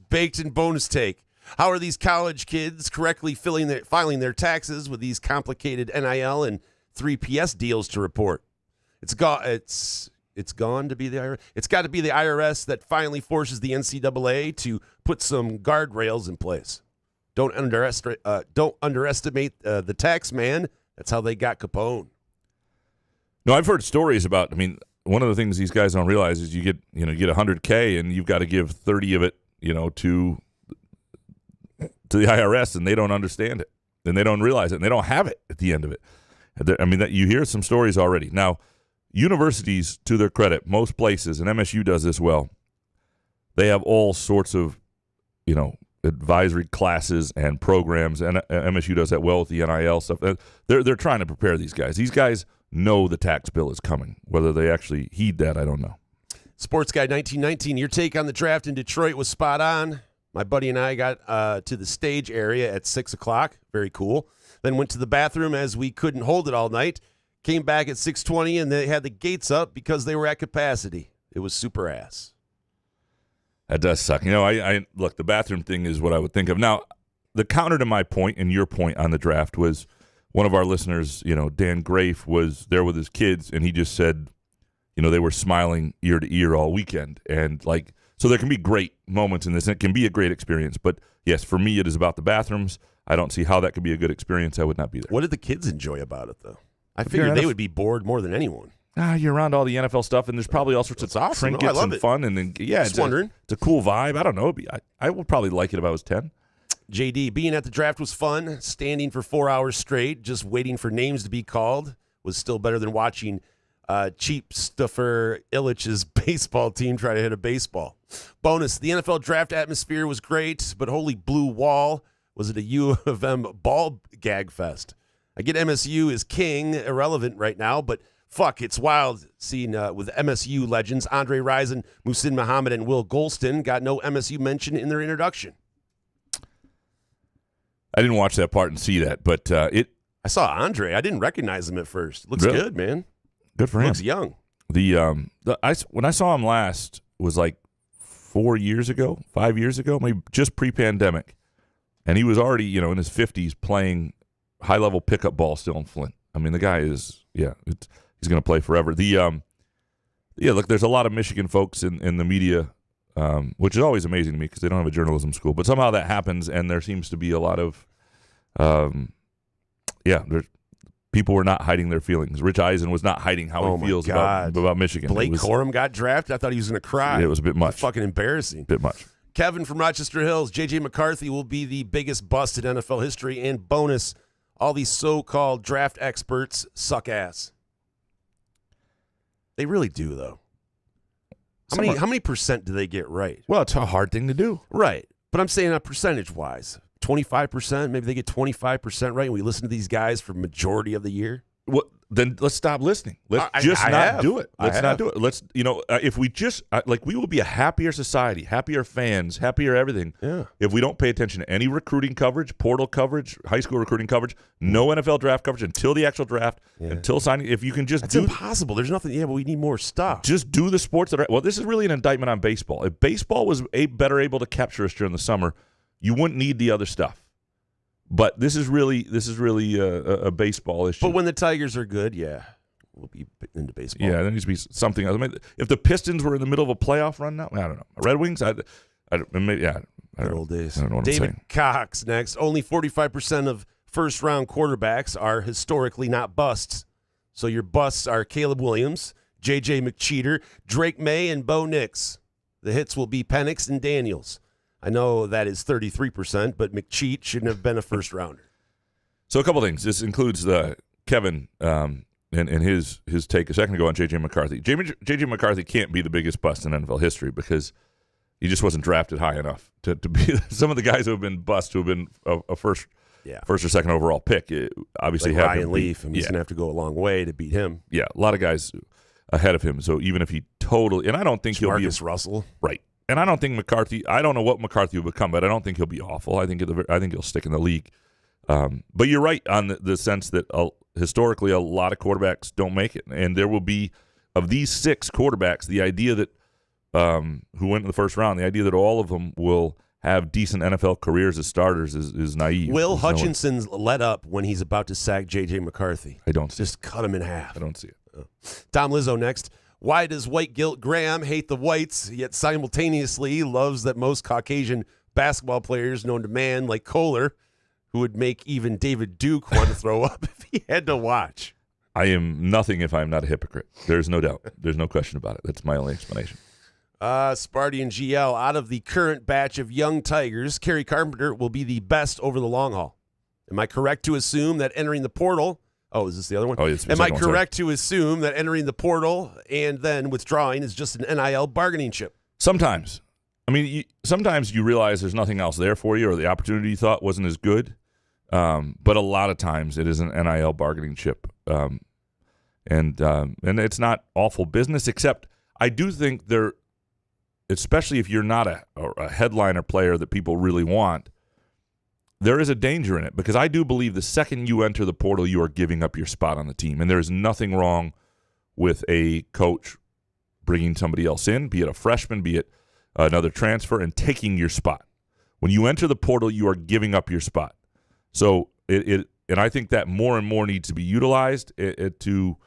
baked and bonus take. How are these college kids correctly filing their taxes with these complicated NIL and 3PS deals to report? It's got to be the IRS. It's got to be the IRS that finally forces the NCAA to put some guardrails in place. Don't underestimate the tax man. That's how they got Capone. No, I've heard stories about. One of the things these guys don't realize is you get $100K and you've got to give 30 of it, to the IRS, and they don't understand it, and they don't realize it, and they don't have it at the end of it. That you hear some stories already. Now, universities, to their credit, most places, and MSU does this well, they have all sorts of, advisory classes and programs, and MSU does that well with the NIL stuff. They're trying to prepare these guys. These guys know the tax bill is coming. Whether they actually heed that, I don't know. Sports Guy 1919, your take on the draft in Detroit was spot on. My buddy and I got to the stage area at 6 o'clock. Very cool. Then went to the bathroom as we couldn't hold it all night. Came back at 6:20, and they had the gates up because they were at capacity. It was super ass. That does suck. I look, the bathroom thing is what I would think of. Now, the counter to my point and your point on the draft was one of our listeners, Dan Grafe, was there with his kids, and he just said, they were smiling ear to ear all weekend. And, so there can be great moments in this, and it can be a great experience. But, yes, for me, it is about the bathrooms. I don't see how that could be a good experience. I would not be there. What did the kids enjoy about it, though? I figured they would be bored more than anyone. You're around all the NFL stuff, and there's probably all sorts of awesome. trinkets and fun. And then, wondering. It's a cool vibe. I don't know. I would probably like it if I was 10. JD, being at the draft was fun. Standing for 4 hours straight, just waiting for names to be called, was still better than watching cheap stuffer Illich's baseball team try to hit a baseball. Bonus, the NFL draft atmosphere was great, but holy blue wall, was it a U of M ball gag fest? I get MSU is king, irrelevant right now, but fuck, it's wild seeing with MSU legends Andre Rison, Muhsin Muhammad, and Will Golston got no MSU mention in their introduction. I didn't watch that part and see that, but I saw Andre. I didn't recognize him at first. Looks really? Good, man. Good for him. Looks young. When I saw him last was like 5 years ago, maybe just pre-pandemic, and he was already in his 50s playing high-level pickup ball still in Flint. I mean, the guy is he's going to play forever. Look, there's a lot of Michigan folks in the media, which is always amazing to me because they don't have a journalism school, but somehow that happens, and there seems to be a lot of people were not hiding their feelings. Rich Eisen was not hiding how he feels about Michigan. Blake Corum got drafted. I thought he was going to cry. It was a bit much. Fucking embarrassing. Bit much. Kevin from Rochester Hills. J.J. McCarthy will be the biggest bust in NFL history. And bonus, all these so-called draft experts suck ass. They really do, though. How many percent do they get right? Well, it's a hard thing to do. Right. But I'm saying percentage-wise. 25%, maybe they get 25% right, and we listen to these guys for majority of the year. Well, then let's stop listening. Let's not do it. Let's not do it. Let's, if we just, we will be a happier society, happier fans, happier everything. Yeah. If we don't pay attention to any recruiting coverage, portal coverage, high school recruiting coverage, no NFL draft coverage until the actual draft, until signing. If you can just That's impossible. There's nothing. Yeah, but we need more stuff. Just do the sports that are, well, this is really an indictment on baseball. If baseball was better able to capture us during the summer, you wouldn't need the other stuff. But this is really a baseball issue. But when the Tigers are good, we'll be into baseball. Yeah, there needs to be something else. I mean, if the Pistons were in the middle of a playoff run now, I don't know. Red Wings, I don't know. Old days. I don't know what David I'm saying. Cox next. Only 45% of first-round quarterbacks are historically not busts. So your busts are Caleb Williams, J.J. McCheater, Drake May, and Bo Nix. The hits will be Penix and Daniels. I know that is 33%, but McCheat shouldn't have been a first-rounder. So a couple things. This includes Kevin and his take a second ago on J.J. McCarthy. J.J. McCarthy can't be the biggest bust in NFL history because he just wasn't drafted high enough to be some of the guys who have been bust, who have been a first or second overall pick. Obviously, like have Ryan Leaf. He's going to have to go a long way to beat him. Yeah, a lot of guys ahead of him. So even if he and I don't think he'll be Marcus Russell, right. And I don't think McCarthy. I don't know what McCarthy will become, but I don't think he'll be awful. I think he'll stick in the league. But you're right on the sense that historically a lot of quarterbacks don't make it, and there will be of these 6 quarterbacks. The idea that who went in the first round, the idea that all of them will have decent NFL careers as starters is naive. Will Hutchinson's let up when he's about to sack J.J. McCarthy? I don't see Just cut him in half. I don't see it. Oh. Tom Lizzo next. Why does white guilt Graham hate the whites, yet simultaneously loves that most Caucasian basketball players known to man like Kohler, who would make even David Duke want to throw up if he had to watch? I am nothing if I'm not a hypocrite. There's no doubt. There's no question about it. That's my only explanation. Sparty and GL, out of the current batch of young Tigers, Kerry Carpenter will be the best over the long haul. Am I correct to assume that entering the portal... Oh, is this the other one? Oh, it's Am I correct to assume that entering the portal and then withdrawing is just an NIL bargaining chip? Sometimes. I mean, sometimes you realize there's nothing else there for you or the opportunity you thought wasn't as good. But a lot of times it is an NIL bargaining chip. And it's not awful business, except I do think there, especially if you're not a headliner player that people really want, there is a danger in it, because I do believe the second you enter the portal, you are giving up your spot on the team. And there is nothing wrong with a coach bringing somebody else in, be it a freshman, be it another transfer, and taking your spot. When you enter the portal, you are giving up your spot. So and I think that more and more needs to be utilized to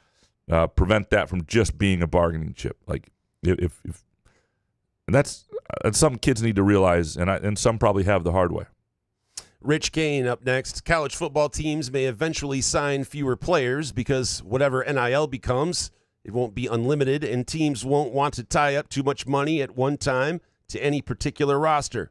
prevent that from just being a bargaining chip. Like if and that's something kids need to realize, and some probably have the hard way. Rich Kane up next. College football teams may eventually sign fewer players because whatever NIL becomes, it won't be unlimited, and teams won't want to tie up too much money at one time to any particular roster,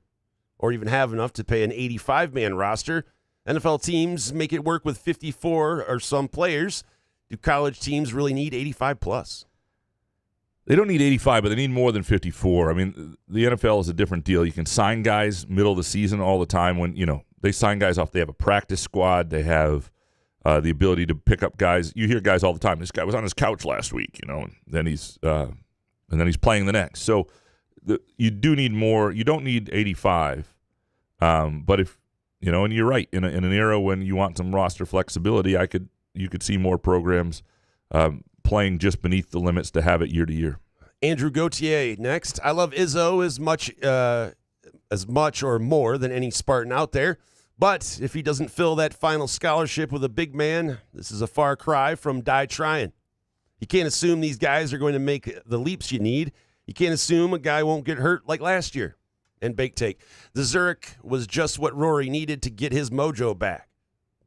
or even have enough to pay an 85-man roster. NFL teams make it work with 54 or some players. Do college teams really need 85-plus? They don't need 85, but they need more than 54. I mean, the NFL is a different deal. You can sign guys middle of the season all the time when, they sign guys off. They have a practice squad. They have the ability to pick up guys. You hear guys all the time. This guy was on his couch last week, and then he's playing the next. So you do need more. You don't need 85. But if, and you're right, in an era when you want some roster flexibility, you could see more programs playing just beneath the limits to have it year to year. Andrew Gauthier next. I love Izzo as much or more than any Spartan out there. But if he doesn't fill that final scholarship with a big man, this is a far cry from die trying. You can't assume these guys are going to make the leaps you need. You can't assume a guy won't get hurt like last year. And bake take. The Zurich was just what Rory needed to get his mojo back.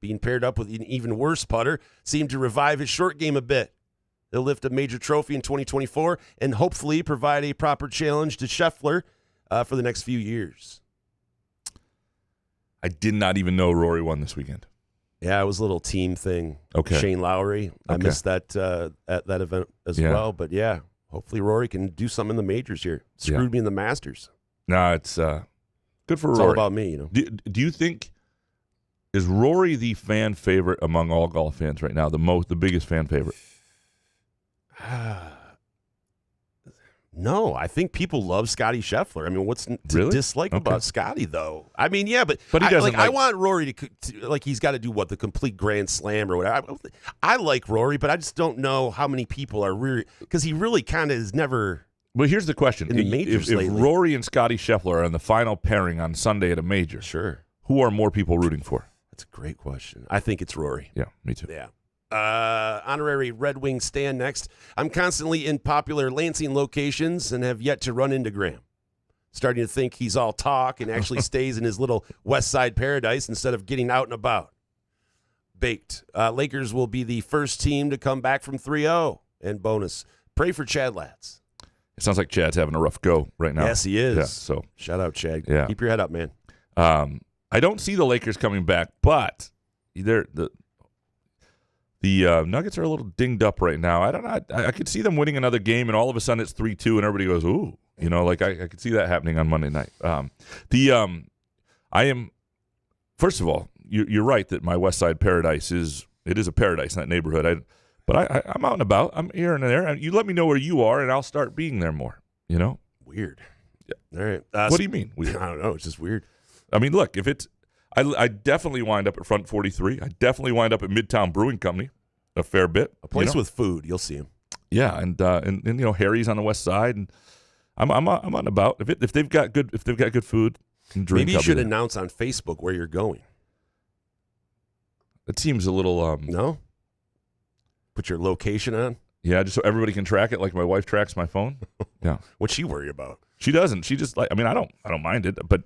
Being paired up with an even worse putter seemed to revive his short game a bit. He'll lift a major trophy in 2024 and hopefully provide a proper challenge to Scheffler for the next few years. I did not even know Rory won this weekend. Yeah, it was a little team thing. Okay. Shane Lowry. I missed that at that event as well. But, yeah, hopefully Rory can do something in the majors here. Screwed me in the Masters. No, it's good for Rory. It's all about me, Do you think, is Rory the fan favorite among all golf fans right now, the biggest fan favorite? No, I think people love Scotty Scheffler. I mean, what's to dislike about Scotty, though? I mean, yeah, but he doesn't I want Rory to he's got to do the complete Grand Slam or whatever. I like Rory, but I just don't know how many people are really, because he really kind of is never. Well, here's the question: in the majors if Rory and Scotty Scheffler are in the final pairing on Sunday at a major, sure, who are more people rooting for? That's a great question. I think it's Rory. Yeah, me too. Yeah. Honorary Red Wing Stan next. I'm constantly in popular Lansing locations and have yet to run into Graham. Starting to think he's all talk and actually stays in his little West Side paradise instead of getting out and about. Baked. Lakers will be the first team to come back from 3-0. And bonus, pray for Chad Latz. It sounds like Chad's having a rough go right now. Yes, he is. Yeah, so shout out, Chad. Yeah. Keep your head up, man. I don't see the Lakers coming back, but the Nuggets are a little dinged up right now. I don't know. I could see them winning another game, and all of a sudden it's 3-2, and everybody goes, ooh. I could see that happening on Monday night. First of all, you're right that my West Side paradise is a paradise in that neighborhood. But I'm out and about. I'm here and there. And you let me know where you are, and I'll start being there more. Weird. Yeah. All right. What do you mean? Weird? I don't know. It's just weird. I mean, look, if it's I definitely wind up at Front 43. I definitely wind up at Midtown Brewing Company a fair bit. A place with food, you'll see him. Yeah, and Harry's on the West Side, and I'm out and about. If they've got good food and drink, maybe you should announce on Facebook where you're going. It seems a little no. Put your location on. Yeah, just so everybody can track it, like my wife tracks my phone. Yeah, what's she worry about? She doesn't. She just I don't mind it, but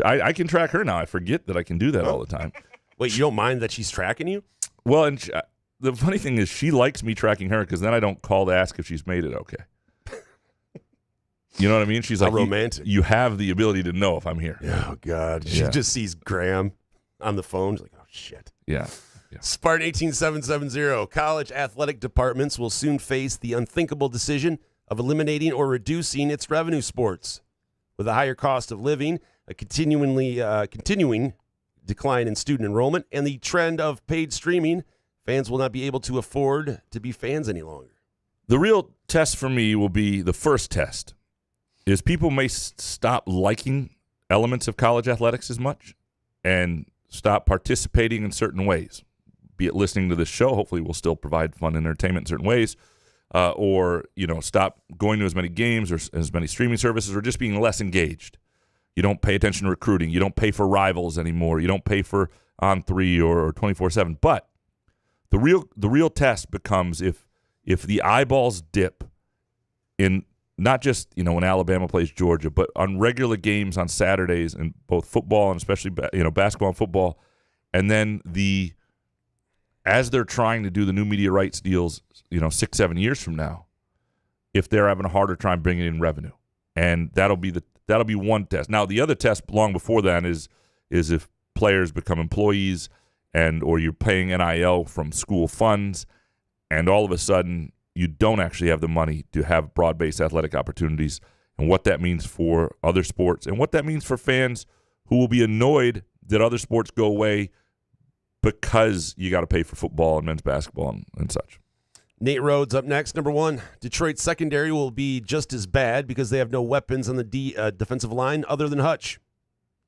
I can track her now. I forget that I can do that all the time. Wait, you don't mind that she's tracking you? Well, and the funny thing is she likes me tracking her because then I don't call to ask if she's made it okay. You know what I mean? She's like, romantic. You have the ability to know if I'm here. Oh, God. She just sees Graham on the phone. She's like, oh, shit. Yeah. Spartan 18770. College athletic departments will soon face the unthinkable decision of eliminating or reducing its revenue sports. With a higher cost of living, a continuing decline in student enrollment, and the trend of paid streaming, fans will not be able to afford to be fans any longer. The real test for me will be the first test. Is people may stop liking elements of college athletics as much and stop participating in certain ways, be it listening to this show. Hopefully we'll still provide fun and entertainment in certain ways. or stop going to as many games or as many streaming services, or just being less engaged. You don't pay attention to recruiting. You don't pay for rivals anymore. You don't pay for On3 or 24/7. But the real test becomes if the eyeballs dip in not just when Alabama plays Georgia, but on regular games on Saturdays in both football and especially basketball and football, and then as they're trying to do the new media rights deals 6-7 years from now, if they're having a harder time bringing in revenue, and that'll be one test. Now the other test long before that is if players become employees or you're paying NIL from school funds, and all of a sudden you don't actually have the money to have broad-based athletic opportunities, and what that means for other sports, and what that means for fans who will be annoyed that other sports go away because you got to pay for football and men's basketball and such. Nate Rhodes up next. Number 1, Detroit's secondary will be just as bad because they have no weapons on the defensive line other than Hutch.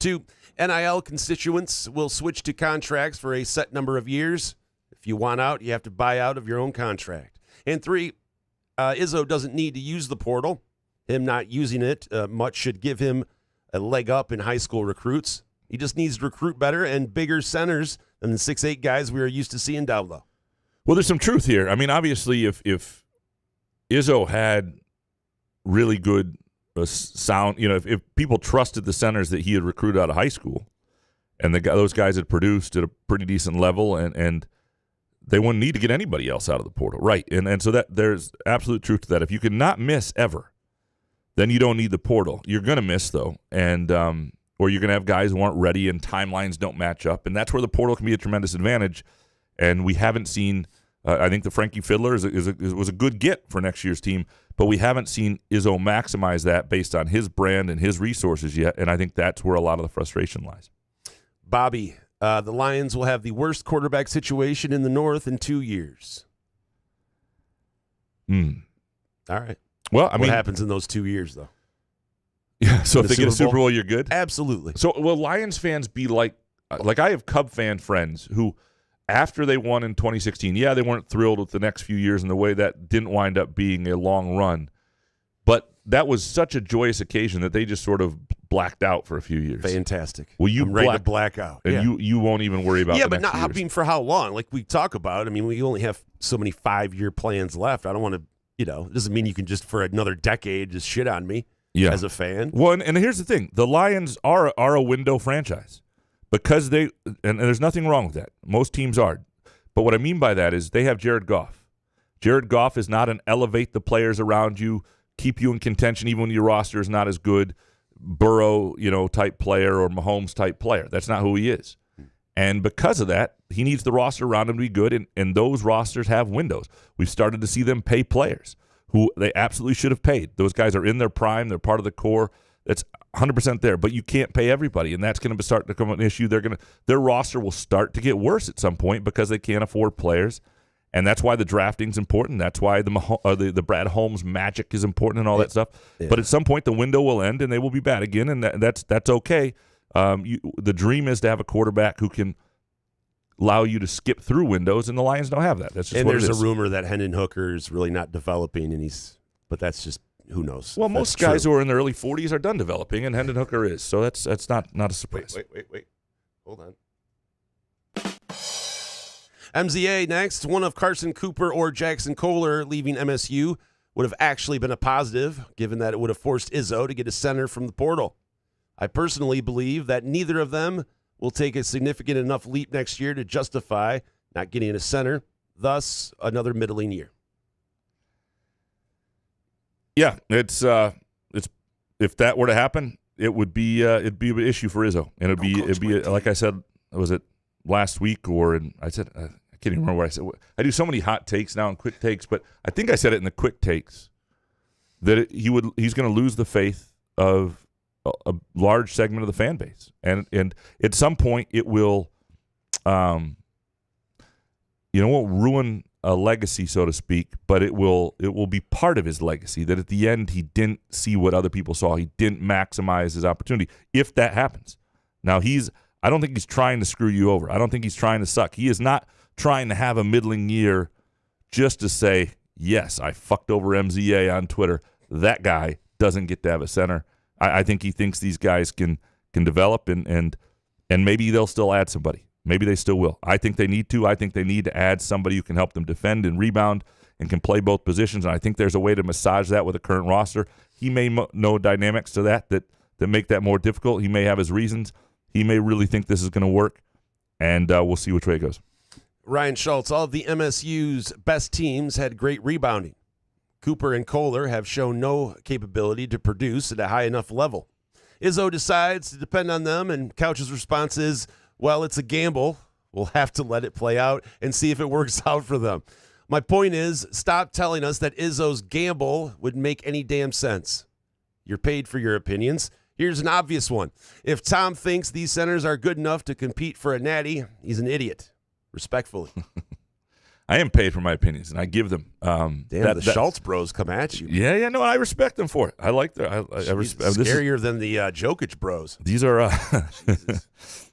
2, NIL constituents will switch to contracts for a set number of years. If you want out, you have to buy out of your own contract. And 3, Izzo doesn't need to use the portal. Him not using it much should give him a leg up in high school recruits. He just needs to recruit better and bigger centers than the 6'8" guys we are used to seeing down low. Well, there's some truth here. I mean, obviously, if Izzo had really good sound, if people trusted the centers that he had recruited out of high school, and those guys had produced at a pretty decent level, and they wouldn't need to get anybody else out of the portal, right? And so that there's absolute truth to that. If you can not miss ever, then you don't need the portal. You're going to miss though, and or you're going to have guys who aren't ready and timelines don't match up, and that's where the portal can be a tremendous advantage. And we haven't seen. I think the Frankie Fiddler was a good get for next year's team, but we haven't seen Izzo maximize that based on his brand and his resources yet. And I think that's where a lot of the frustration lies. Bobby, the Lions will have the worst quarterback situation in the North in 2 years. All right. Well, what happens in those 2 years, though? Yeah. So if they get a Super Bowl, you're good. Absolutely. So will Lions fans be like I have Cub fan friends who, after they won in 2016, they weren't thrilled with the next few years and the way that didn't wind up being a long run. But that was such a joyous occasion that they just sort of blacked out for a few years. Fantastic. Well, I'm ready to black out. And you won't even worry about the but next not years. being for how long? Like we talk about, I mean, we only have so many 5-year plans left. I don't want to, it doesn't mean you can just for another decade just shit on me as a fan. Well, and here's the thing. The Lions are a window franchise. Because and there's nothing wrong with that. Most teams are. But what I mean by that is they have Jared Goff. Jared Goff is not an elevate the players around you, keep you in contention even when your roster is not as good, Burrow, type player or Mahomes type player. That's not who he is. And because of that, he needs the roster around him to be good, and those rosters have windows. We've started to see them pay players who they absolutely should have paid. Those guys are in their prime. They're part of the core. That's 100% there, but you can't pay everybody, and that's going to start to become an issue. Their roster will start to get worse at some point because they can't afford players, and that's why the drafting's important. That's why the Brad Holmes magic is important and all that stuff. Yeah. But at some point, the window will end, and they will be bad again, and that's okay. The dream is to have a quarterback who can allow you to skip through windows, and the Lions don't have that. That's just what it is. There's a rumor that Hendon Hooker is really not developing, but that's just. Who knows? Well, most guys who are in their early 40s are done developing, and Hendon Hooker is. So that's not a surprise. Wait. Hold on. MZA next. One of Carson Cooper or Jackson Kohler leaving MSU would have actually been a positive, given that it would have forced Izzo to get a center from the portal. I personally believe that neither of them will take a significant enough leap next year to justify not getting a center, thus another middling year. Yeah, it's if that were to happen, it'd be an issue for Izzo, and it'd be like I said, was it last week I said I can't even remember what I said. I do so many hot takes now and quick takes, but I think I said it in the quick takes that he's going to lose the faith of a large segment of the fan base, and at some point it will, won't ruin a legacy, so to speak, but it will be part of his legacy that at the end he didn't see what other people saw. He didn't maximize his opportunity. If that happens. Now I don't think he's trying to screw you over. I don't think he's trying to suck. He is not trying to have a middling year just to say, yes, I fucked over MZA on Twitter. That guy doesn't get to have a center. I think he thinks these guys can develop, and maybe they'll still add somebody. Maybe they still will. I think they need to. I think they need to add somebody who can help them defend and rebound and can play both positions, and I think there's a way to massage that with a current roster. He may know dynamics to that make that more difficult. He may have his reasons. He may really think this is going to work, and we'll see which way it goes. Ryan Schultz, all of the MSU's best teams had great rebounding. Cooper and Kohler have shown no capability to produce at a high enough level. Izzo decides to depend on them, and Couch's response is, well, it's a gamble. We'll have to let it play out and see if it works out for them. My point is, stop telling us that Izzo's gamble would make any damn sense. You're paid for your opinions. Here's an obvious one. If Tom thinks these centers are good enough to compete for a natty, he's an idiot. Respectfully. I am paid for my opinions, and I give them. The Schultz bros come at you. Yeah, no, I respect them for it. I like their. I respect. Scarier than the Jokic bros. These are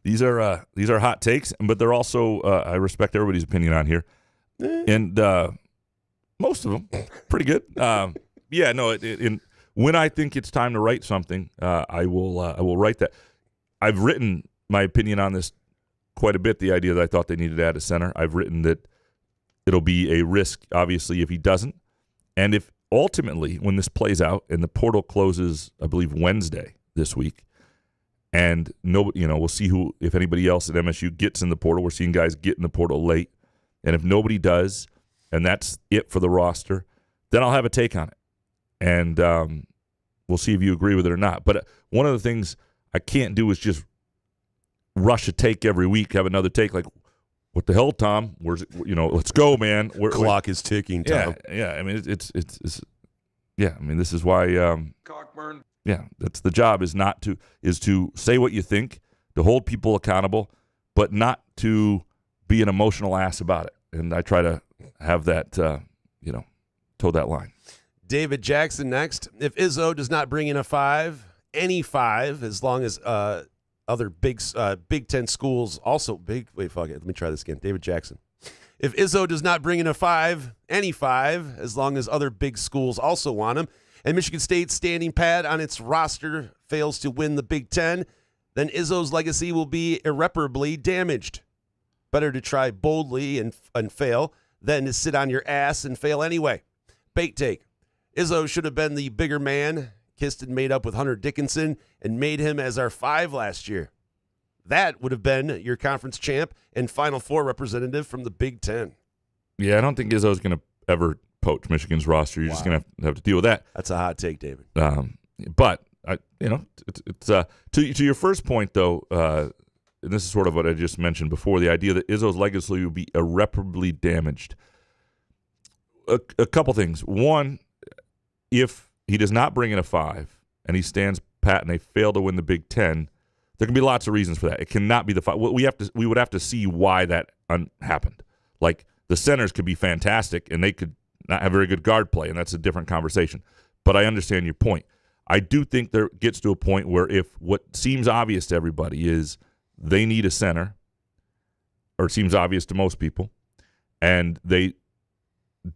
these are hot takes, but they're also I respect everybody's opinion on here, and most of them pretty good. Yeah, no. When I think it's time to write something, I will write that. I've written my opinion on this quite a bit. The idea that I thought they needed to add a center. I've written that it'll be a risk, obviously, if he doesn't. And if ultimately, when this plays out and the portal closes, I believe, Wednesday this week, and we'll see if anybody else at MSU gets in the portal. We're seeing guys get in the portal late. And if nobody does, and that's it for the roster, then I'll have a take on it. And we'll see if you agree with it or not. But one of the things I can't do is just rush a take every week, have another take like, what the hell, Tom? Where's it? Let's go, man. Clock is ticking, Tom. Yeah. I mean, it's yeah. I mean, this is why. Cockburn. Yeah, that's the job is to say what you think, to hold people accountable, but not to be an emotional ass about it. And I try to have that, toe that line. David Jackson next. If Izzo does not bring in a 5, any 5, as long as other Big Ten schools also wait, fuck it. Let me try this again. David Jackson. If Izzo does not bring in a 5, any 5, as long as other big schools also want him, and Michigan State's standing pad on its roster fails to win the Big Ten, then Izzo's legacy will be irreparably damaged. Better to try boldly and fail than to sit on your ass and fail anyway. Bait take. Izzo should have been the bigger man, kissed and made up with Hunter Dickinson, and made him as our 5 last year. That would have been your conference champ and Final Four representative from the Big Ten. Yeah, I don't think Izzo's going to ever poach Michigan's roster. You're just going to have to deal with that. That's a hot take, David. But it's to your first point though. And this is sort of what I just mentioned before, the idea that Izzo's legacy will be irreparably damaged. A couple things. One, if he does not bring in a 5 and he stands pat and they fail to win the Big Ten, there can be lots of reasons for that. It cannot be the 5. We would have to see why that happened. Like the centers could be fantastic and they could not have very good guard play, and that's a different conversation. But I understand your point. I do think there gets to a point where if what seems obvious to everybody is they need a center, or it seems obvious to most people, and they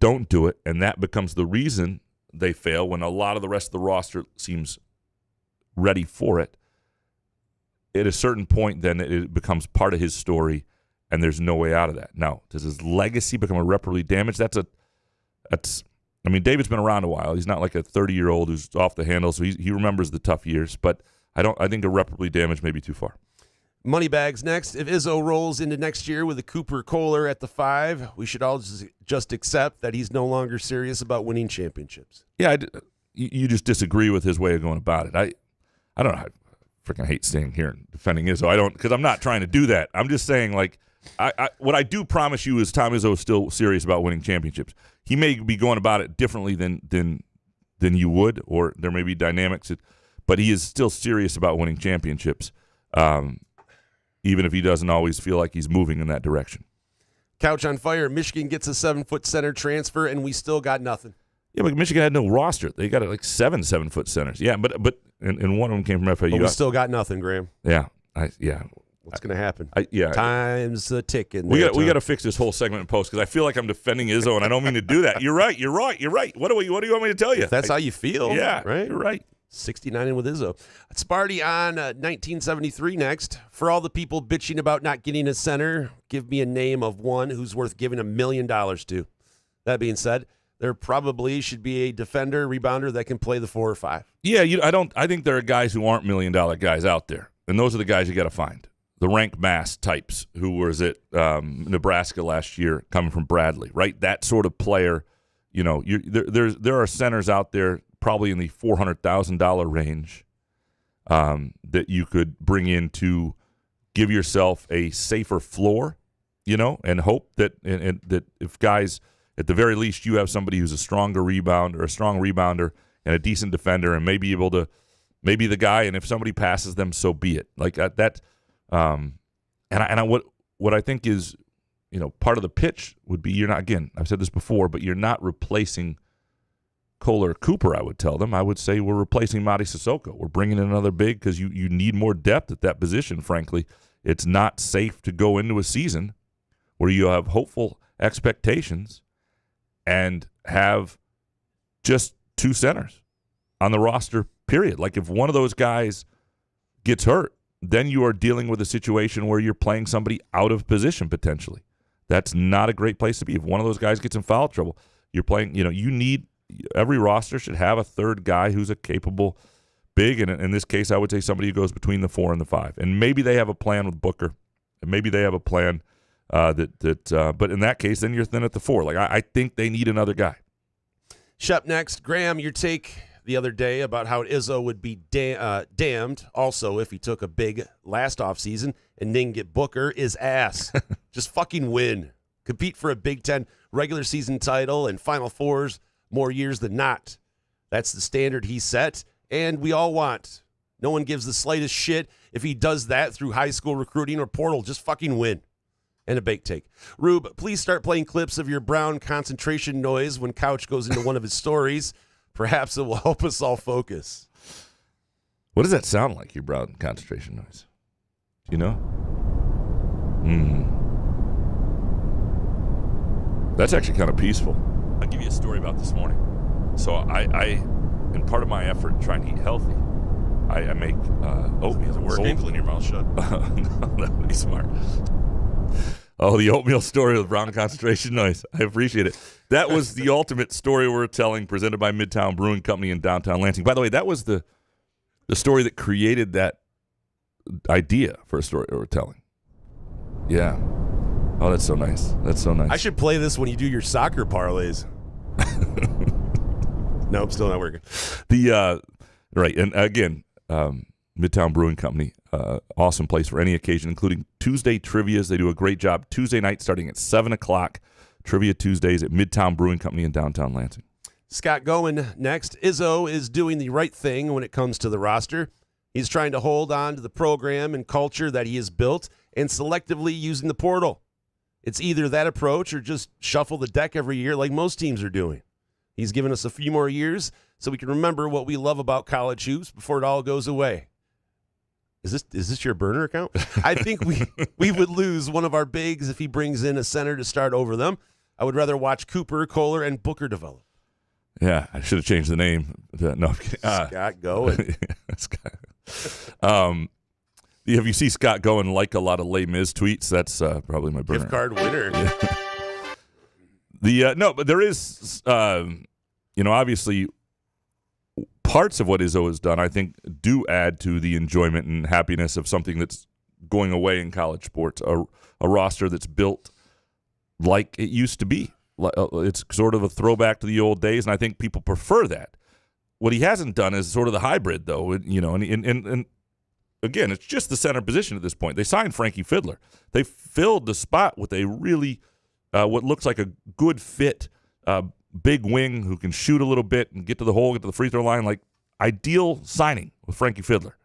don't do it, and that becomes the reason they fail when a lot of the rest of the roster seems ready for it. At a certain point, then it becomes part of his story, and there's no way out of that. Now, does his legacy become irreparably damaged? I mean, David's been around a while. He's not like a 30-year-old who's off the handle, so he remembers the tough years. But I think irreparably damaged may be too far. Moneybags next. If Izzo rolls into next year with a Cooper Kohler at the 5, we should all just accept that he's no longer serious about winning championships. Yeah, you just disagree with his way of going about it. I don't know. I freaking hate staying here and defending Izzo. Because I'm not trying to do that. I'm just saying, like, what I do promise you is Tom Izzo is still serious about winning championships. He may be going about it differently than you would, or there may be dynamics, but he is still serious about winning championships. Even if he doesn't always feel like he's moving in that direction. Couch on fire. Michigan gets a 7-foot center transfer, and we still got nothing. Yeah, but Michigan had no roster. They got like 7-foot centers. Yeah, but and one of them came from FAU. But we still got nothing, Graham. Yeah, What's going to happen? Time's ticking. We got to fix this whole segment in post because I feel like I'm defending Izzo, and I don't mean to do that. You're right. What do you want me to tell you? If that's how you feel. Yeah, right. You're right. 69 in with Izzo. Sparty on 1973 next. For all the people bitching about not getting a center, give me a name of one who's worth giving $1 million to. That being said, there probably should be a defender, rebounder that can play the 4 or 5. Yeah, I think there are guys who aren't $1 million guys out there, and those are the guys you got to find. The rank mass types who was at Nebraska last year, coming from Bradley, right? That sort of player. There are centers out there probably in the $400,000 range that you could bring in to give yourself a safer floor, and hope that that if guys, at the very least, you have somebody who's a strong rebounder and a decent defender, and maybe the guy, and if somebody passes them, so be it. Like that. What I think is, part of the pitch would be, you're not, again, I've said this before, but you're not replacing Kohler or Cooper. I would tell them. I would say we're replacing Mady Sissoko. We're bringing in another big because you need more depth at that position. Frankly, it's not safe to go into a season where you have hopeful expectations and have just 2 centers on the roster, period. Like, if one of those guys gets hurt, then you are dealing with a situation where you're playing somebody out of position potentially. That's not a great place to be. If one of those guys gets in foul trouble, you're playing, every roster should have a third guy who's a capable big, and in this case, I would say somebody who goes between the 4 and the 5. And maybe they have a plan with Booker, and maybe they have a plan but in that case, then you're thin at the 4. Like, I think they need another guy. Shep next. Graham, your take the other day about how Izzo would be damned also if he took a big last offseason and didn't get Booker is ass. Just fucking win. Compete for a Big Ten regular season title and Final Fours more years than not. That's the standard he set, and we all want. No one gives the slightest shit if he does that through high school recruiting or portal. Just fucking win. And a bake take. Rube, please start playing clips of your brown concentration noise when Couch goes into one of his stories. Perhaps it will help us all focus. What does that sound like, your brown concentration noise? Do you know? That's actually kind of peaceful. I'll give you a story about this morning. So I in part of my effort trying to eat healthy, I make oatmeal. Is it working? Pulling your mouth shut. No, that would be smart. Oh, the oatmeal story with brown concentration noise. I appreciate it. That was the ultimate story we're telling, presented by Midtown Brewing Company in downtown Lansing. By the way, that was the story that created that idea for a story we're telling. Yeah. Oh, that's so nice. That's so nice. I should play this when you do your soccer parlays. Nope, still not working. Right, and again, Midtown Brewing Company, awesome place for any occasion, including Tuesday trivias. They do a great job Tuesday night starting at 7 o'clock. Trivia Tuesdays at Midtown Brewing Company in downtown Lansing. Scott going next. Izzo is doing the right thing when it comes to the roster. He's trying to hold on to the program and culture that he has built and selectively using the portal. It's either that approach or just shuffle the deck every year like most teams are doing. He's given us a few more years so we can remember what we love about college hoops before it all goes away. Is this your burner account? I think we would lose one of our bigs if he brings in a center to start over them. I would rather watch Cooper, Kohler, and Booker develop. Yeah, I should have changed the name. No, I'm kidding. Scott Goen. Scott. If you see Scott Goen like a lot of Les Mis tweets, that's probably my burner. Gift card winner. Yeah. No, but there is, obviously, parts of what Izzo has done, I think, do add to the enjoyment and happiness of something that's going away in college sports, a roster that's built like it used to be. It's sort of a throwback to the old days, and I think people prefer that. What he hasn't done is sort of the hybrid, though, and again, it's just the center position at this point. They signed Frankie Fiddler. They filled the spot with a really, what looks like a good fit big wing who can shoot a little bit and get to the hole, get to the free throw line. Like, ideal signing with Frankie Fiddler.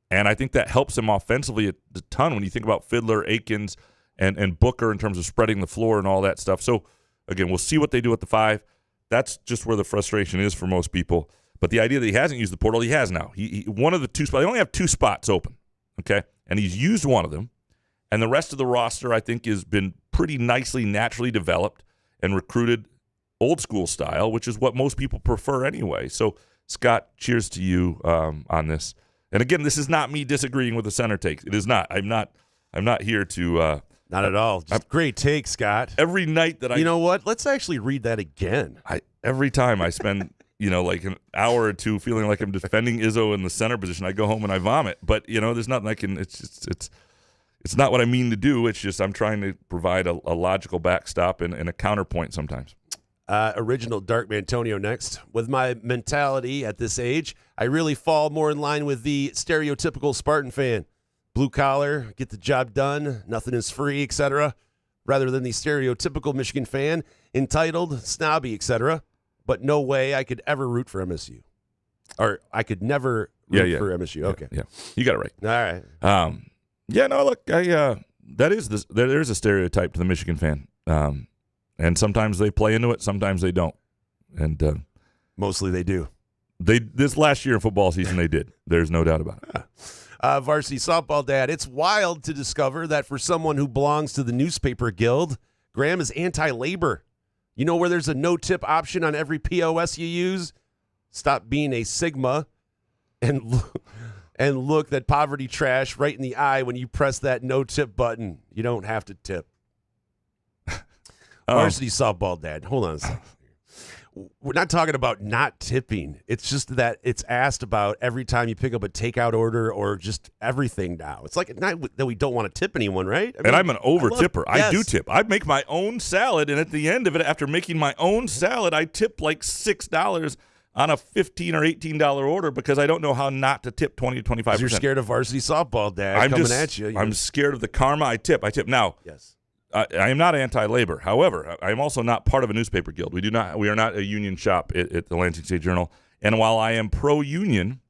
And I think that helps him offensively a ton when you think about Fiddler, Akins, and Booker in terms of spreading the floor and all that stuff. So, again, we'll see what they do at the 5. That's just where the frustration is for most people. But the idea that he hasn't used the portal, he has now. He one of the 2 spots. They only have 2 spots open, okay? and he's used one of them. And the rest of the roster, I think, has been pretty nicely naturally developed and recruited old school style, which is what most people prefer anyway. So, Scott, cheers to you on this. And again, this is not me disagreeing with the center takes. It is not. I'm not here to. Not at all. Just great take, Scott. Every night that You know what? Let's actually read that again. Every time I spend, like an hour or two feeling like I'm defending Izzo in the center position, I go home and I vomit. But there's nothing I can. It's not what I mean to do. It's just I'm trying to provide a logical backstop and a counterpoint sometimes. Original Dark Mantonio next. With my mentality at this age, I really fall more in line with the stereotypical Spartan fan. Blue collar, get the job done, nothing is free, etc., rather than the stereotypical Michigan fan, entitled, snobby, etc. But no way I could ever root for MSU. Or I could never root for MSU. Okay. Yeah. You got it right. All right. Look, there's a stereotype to the Michigan fan. And sometimes they play into it, sometimes they don't. And mostly they do. This last year in football season, they did. There's no doubt about it. Varsity softball dad, it's wild to discover that for someone who belongs to the newspaper guild, Graham is anti-labor. You know where there's a no-tip option on every POS you use? Stop being a Sigma and look that poverty trash right in the eye when you press that no-tip button. You don't have to tip. Varsity softball dad, hold on a second. We're not talking about not tipping. It's just that it's asked about every time you pick up a takeout order or just everything now. It's like not that we don't want to tip anyone, right? And I'm an over tipper. Yes. I do tip. I make my own salad, and at the end of it, after making my own salad, I tip like $6 on a $15 or $18 order because I don't know how not to tip 20 to 25%. You're scared of varsity softball, Dad, coming at you. I'm scared of the karma. I tip now. Yes. I am not anti-labor. However, I am also not part of a newspaper guild. We are not a union shop at the Lansing State Journal. And while I am pro-union,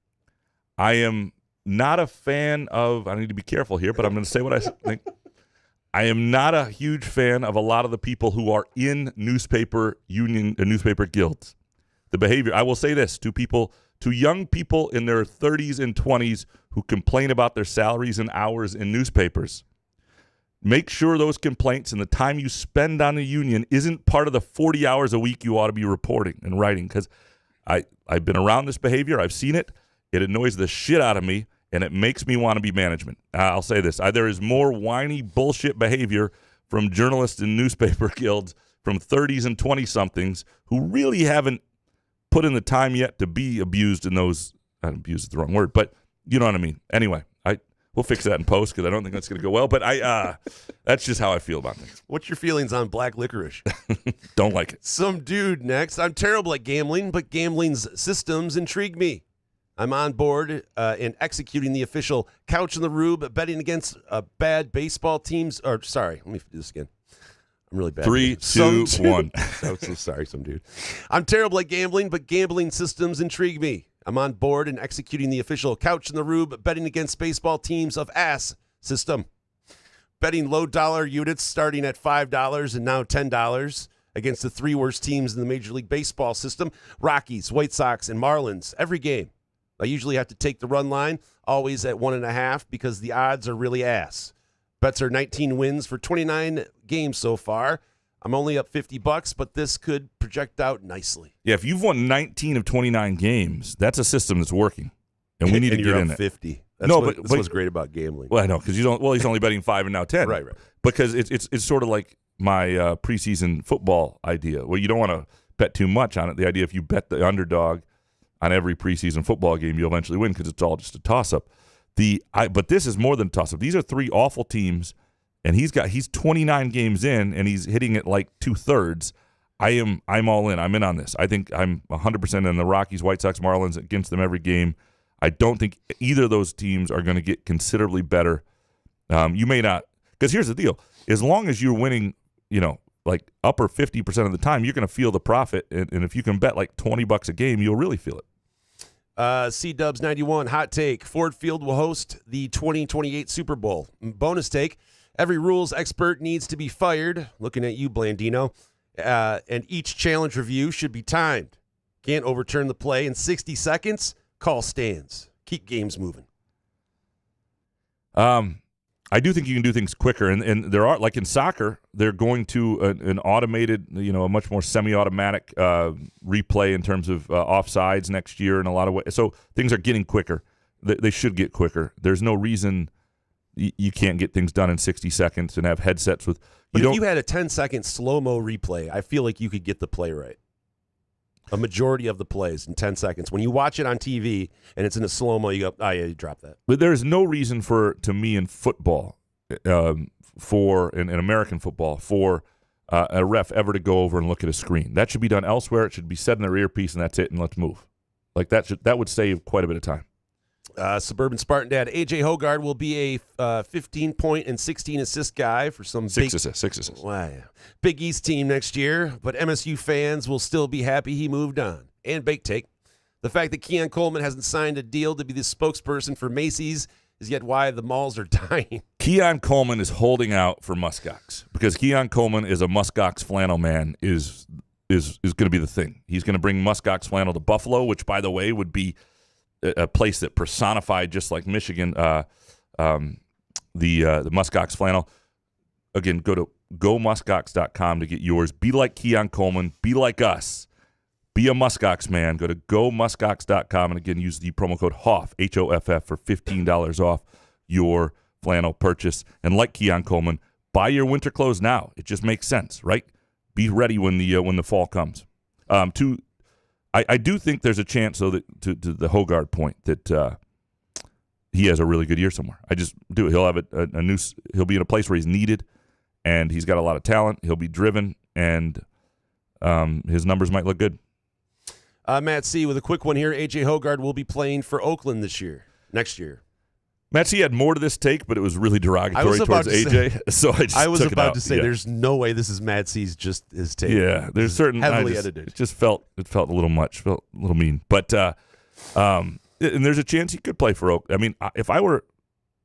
I am not a fan of. I need to be careful here, but I'm going to say what I think. I am not a huge fan of a lot of the people who are in newspaper guilds. The behavior. I will say this to young people in their 30s and 20s who complain about their salaries and hours in newspapers. Make sure those complaints and the time you spend on the union isn't part of the 40 hours a week you ought to be reporting and writing, because I've been around this behavior. I've seen it. It annoys the shit out of me, and it makes me want to be management. I'll say this. There is more whiny bullshit behavior from journalists and newspaper guilds from 30s and 20-somethings who really haven't put in the time yet to be abused in those. Abused is the wrong word, but you know what I mean. Anyway, we'll fix that in post because I don't think that's going to go well. But that's just how I feel about things. What's your feelings on black licorice? Don't like it. Some dude next. I'm terrible at gambling, but gambling's systems intrigue me. I'm on board in executing the official couch in the rube, betting against bad baseball teams. Or sorry, let me do this again. I'm really bad. 3, 2, 1. I'm so sorry, some dude. I'm terrible at gambling, but gambling systems intrigue me. I'm on board in executing the official couch in the rube, betting against baseball teams of ass system. Betting low dollar units starting at $5 and now $10 against the 3 worst teams in the Major League Baseball system, Rockies, White Sox, and Marlins, every game. I usually have to take the run line, always at 1.5 because the odds are really ass. Bets are 19 wins for 29 games so far. I'm only up $50, but this could project out nicely. Yeah, if you've won 19 of 29 games, that's a system that's working, and we need to get in it. 50. That's what's great about gambling. Well, I know because you don't. Well, he's only betting 5 and now 10. Right. Because it's sort of like my preseason football idea, where you don't want to bet too much on it. The idea if you bet the underdog on every preseason football game, you'll eventually win because it's all just a toss up. But this is more than a toss up. These are 3 awful teams. And he's 29 games in, and he's hitting it like 2/3. I'm all in. I'm in on this. I think I'm 100% in the Rockies, White Sox, Marlins against them every game. I don't think either of those teams are going to get considerably better. You may not, because here's the deal: as long as you're winning, like upper 50% of the time, you're going to feel the profit. And if you can bet like $20 a game, you'll really feel it. C-Dubs 91 hot take: Ford Field will host the 2028 Super Bowl. Bonus take: every rules expert needs to be fired. Looking at you, Blandino. And each challenge review should be timed. Can't overturn the play in 60 seconds. Call stands. Keep games moving. I do think you can do things quicker, and there are, like in soccer, they're going to an automated, a much more semi-automatic replay in terms of offsides next year in a lot of ways. So things are getting quicker. They should get quicker. There's no reason you can't get things done in 60 seconds and have headsets with. But if you had a 10-second slow-mo replay, I feel like you could get the play right. A majority of the plays in 10 seconds. When you watch it on TV and it's in a slow-mo, you go, oh, yeah, you drop that. But there's no reason to me, in football, in American football, for a ref ever to go over and look at a screen. That should be done elsewhere. It should be set in their earpiece, and that's it, and let's move. Like that would save quite a bit of time. Suburban Spartan dad A.J. Hoggard will be a 15-point and 16-assist guy for some six assists. Wow, yeah. Big East team next year, but MSU fans will still be happy he moved on. And Bake Take, the fact that Keon Coleman hasn't signed a deal to be the spokesperson for Macy's is yet why the malls are dying. Keon Coleman is holding out for muskox because Keon Coleman is a muskox flannel man is going to be the thing. He's going to bring muskox flannel to Buffalo, which, by the way, would be a place that personified, just like Michigan, the muskox flannel. Again, go to gomuskox.com to get yours. Be like Keon Coleman. Be like us. Be a muskox man. Go to gomuskox.com and again use the promo code HOFF, H-O-F-F, for $15 off your flannel purchase. And like Keon Coleman, buy your winter clothes now. It just makes sense, right? Be ready when the fall comes. I do think there's a chance, though, that to the Hoggard point, that he has a really good year somewhere. I just do. He'll have he'll be in a place where he's needed, and he's got a lot of talent. He'll be driven, and his numbers might look good. Matt C. with a quick one here. A.J. Hoggard will be playing for Oakland next year. Matt C. had more to this take, but it was really derogatory towards AJ. So I was about to say, there's no way this is Matt C.'s just his take. Yeah, there's certain heavily edited. It just felt a little much, felt a little mean. But and there's a chance he could play for Oakland. I mean, if I were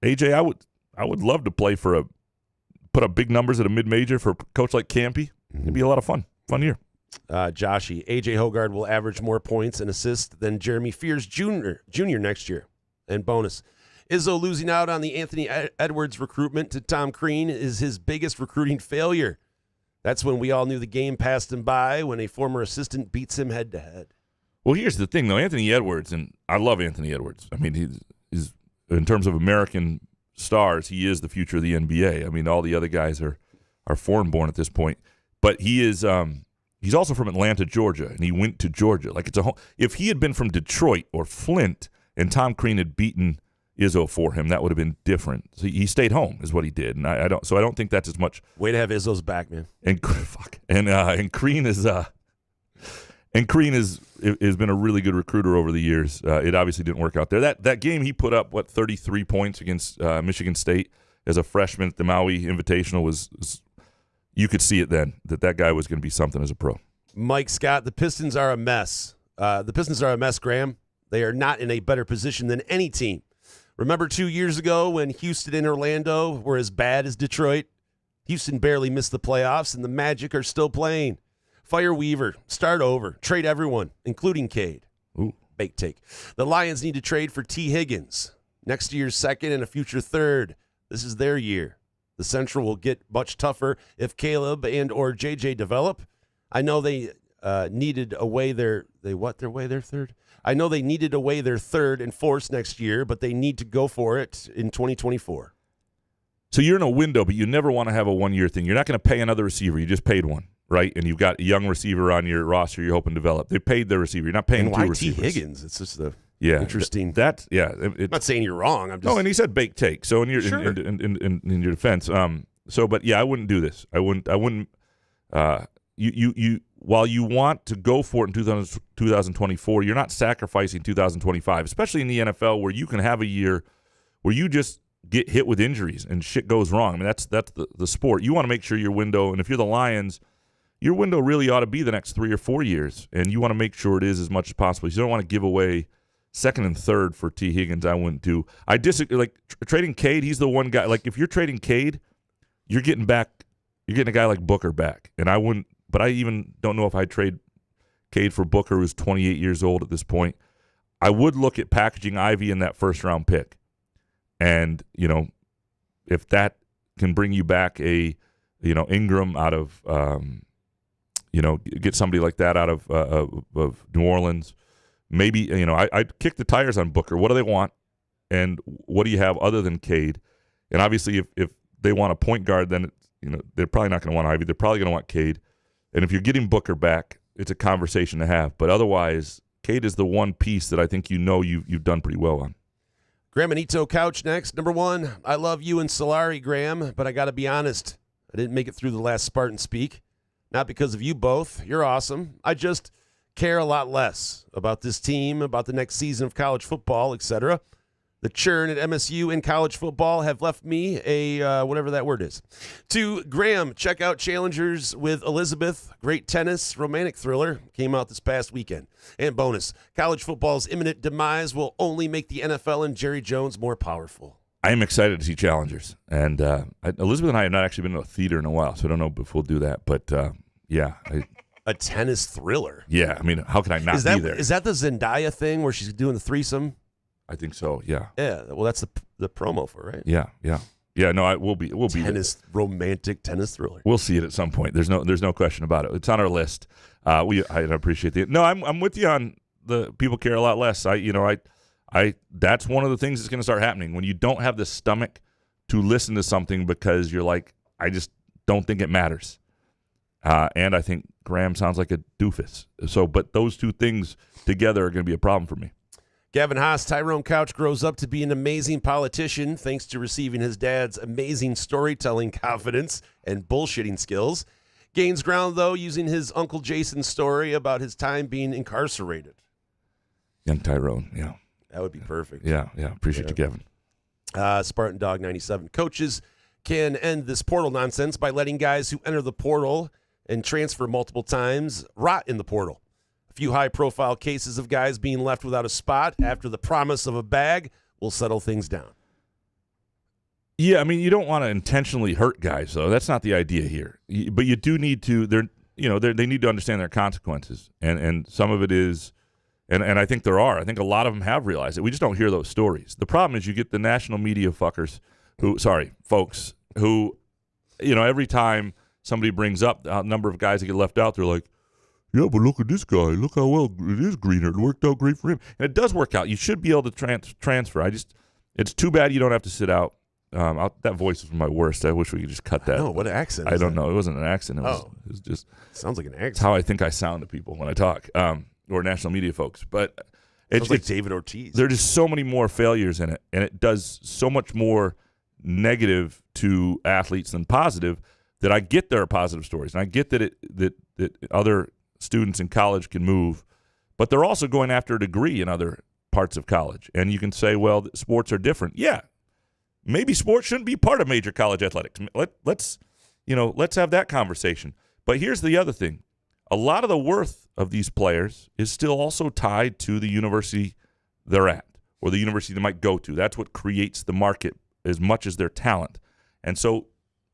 AJ, I would love to play put up big numbers at a mid-major for a coach like Campy. It'd be a lot of fun year. Joshy, A.J. Hoggard will average more points and assists than Jeremy Fears Jr. next year. And bonus, Izzo losing out on the Anthony Edwards recruitment to Tom Crean is his biggest recruiting failure. That's when we all knew the game passed him by, when a former assistant beats him head-to-head. Well, here's the thing, though. Anthony Edwards, and I love Anthony Edwards. I mean, he's in terms of American stars, he is the future of the NBA. I mean, all the other guys are foreign-born at this point. But he is he's also from Atlanta, Georgia, and he went to Georgia. Like, it's a if he had been from Detroit or Flint and Tom Crean had beaten Izzo for him, that would have been different. So he stayed home, is what he did, and I don't think that's as much. Way to have Izzo's back, man. And Crean is has been a really good recruiter over the years. It obviously didn't work out there. That game he put up 33 points against Michigan State as a freshman at the Maui Invitational was you could see it then that guy was going to be something as a pro. Mike Scott, the Pistons are a mess. Graham. They are not in a better position than any team. Remember 2 years ago when Houston and Orlando were as bad as Detroit? Houston barely missed the playoffs, and the Magic are still playing. Fire Weaver. Start over. Trade everyone, including Cade. Ooh. Bake take. The Lions need to trade for T. Higgins. Next year's second and a future third. This is their year. The Central will get much tougher if Caleb and or JJ develop. I know they needed away their third? I know they needed away their third and fourth next year, but they need to go for it in 2024. So you're in a window, but you never want to have a one-year thing. You're not going to pay another receiver. You just paid one, right? And you've got a young receiver on your roster you're hoping to develop. They paid their receiver. You're not paying two receivers. T. Higgins? It's just the interesting. I'm not saying you're wrong. No, and he said bake take. So in your in your defense, I wouldn't do this. I wouldn't. While you want to go for it in 2024, you're not sacrificing 2025, especially in the NFL where you can have a year where you just get hit with injuries and shit goes wrong. I mean, that's the sport. You want to make sure your window, and if you're the Lions, your window really ought to be the next 3 or 4 years, and you want to make sure it is as much as possible. You don't want to give away second and third for T. Higgins. I wouldn't do. I disagree. Like trading Cade, he's the one guy. Like if you're trading Cade, you're getting a guy like Booker back, and I wouldn't. But I even don't know if I'd trade Cade for Booker, who's 28 years old at this point. I would look at packaging Ivy in that first-round pick and, if that can bring you back a, Ingram out of, get somebody like that out of New Orleans, maybe, I'd kick the tires on Booker. What do they want? And what do you have other than Cade? And obviously, if they want a point guard, then they're probably not going to want Ivy. They're probably going to want Cade. And if you're getting Booker back, it's a conversation to have. But otherwise, Cade is the one piece that I think you've done pretty well on. Graham and Ito Couch next. Number 1, I love you and Solari, Graham, but I got to be honest. I didn't make it through the last Spartan Speak. Not because of you both. You're awesome. I just care a lot less about this team, about the next season of college football, etc. The churn at MSU and college football have left me a whatever that word is. To Graham, check out Challengers with Elizabeth. Great tennis, romantic thriller. Came out this past weekend. And bonus, college football's imminent demise will only make the NFL and Jerry Jones more powerful. I am excited to see Challengers. And Elizabeth and I have not actually been to a theater in a while, so I don't know if we'll do that. But, yeah. A tennis thriller? Yeah. I mean, how can I not be there? Is that the Zendaya thing where she's doing the threesome? I think so. Yeah. Yeah. Well, that's the promo for it, right? Yeah. Yeah. Yeah. No, we'll be romantic tennis thriller. We'll see it at some point. There's no question about it. It's on our list. I appreciate the. No, I'm with you on the people care a lot less. That's one of the things that's going to start happening when you don't have the stomach to listen to something because you're like, I just don't think it matters. And I think Graham sounds like a doofus. So, but those two things together are going to be a problem for me. Gavin Haas, Tyrone Couch grows up to be an amazing politician thanks to receiving his dad's amazing storytelling confidence and bullshitting skills. Gains ground, though, using his Uncle Jason's story about his time being incarcerated. Young Tyrone, yeah. That would be perfect. Yeah. Appreciate you, Kevin. Spartan Dog 97. Coaches can end this portal nonsense by letting guys who enter the portal and transfer multiple times rot in the portal. A few high-profile cases of guys being left without a spot after the promise of a bag will settle things down. Yeah, I mean, you don't want to intentionally hurt guys, though. That's not the idea here. But you do need to. They need to understand their consequences, and some of it is, and I think there are. I think a lot of them have realized it. We just don't hear those stories. The problem is you get the national media folks who, every time somebody brings up the number of guys that get left out, they're like, yeah, but look at this guy. Look how well it is greener. It worked out great for him. And it does work out. You should be able to transfer. It's too bad you don't have to sit out. That voice was my worst. I wish we could just cut that. No, what accent? I don't know. It wasn't an accent. It was just. Sounds like an accent. It's how I think I sound to people when I talk, or national media folks. But it's like David Ortiz. There's just so many more failures in it, and it does so much more negative to athletes than positive. That I get there are positive stories, and I get that that other students in college can move, but they're also going after a degree in other parts of college. And you can say, well, sports are different. Yeah, maybe sports shouldn't be part of major college athletics. Let's have that conversation. But here's the other thing. A lot of the worth of these players is still also tied to the university they're at or the university they might go to. That's what creates the market as much as their talent. And so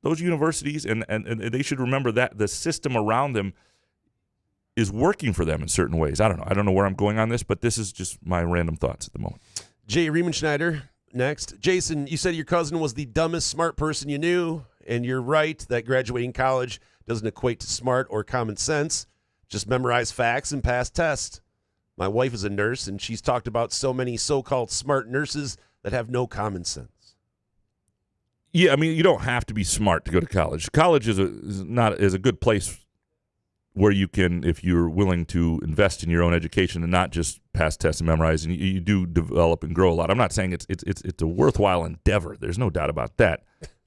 those universities, and they should remember that the system around them is working for them in certain ways. I don't know where I'm going on this, but this is just my random thoughts at the moment. Jay Riemenschneider next. Jason, you said your cousin was the dumbest smart person you knew, and you're right that graduating college doesn't equate to smart or common sense. Just memorize facts and pass tests. My wife is a nurse, and she's talked about so many so-called smart nurses that have no common sense. Yeah, I mean, you don't have to be smart to go to college. College is a good place where you can, if you're willing to invest in your own education and not just pass tests and memorize, and you do develop and grow a lot. I'm not saying it's a worthwhile endeavor. There's no doubt about that.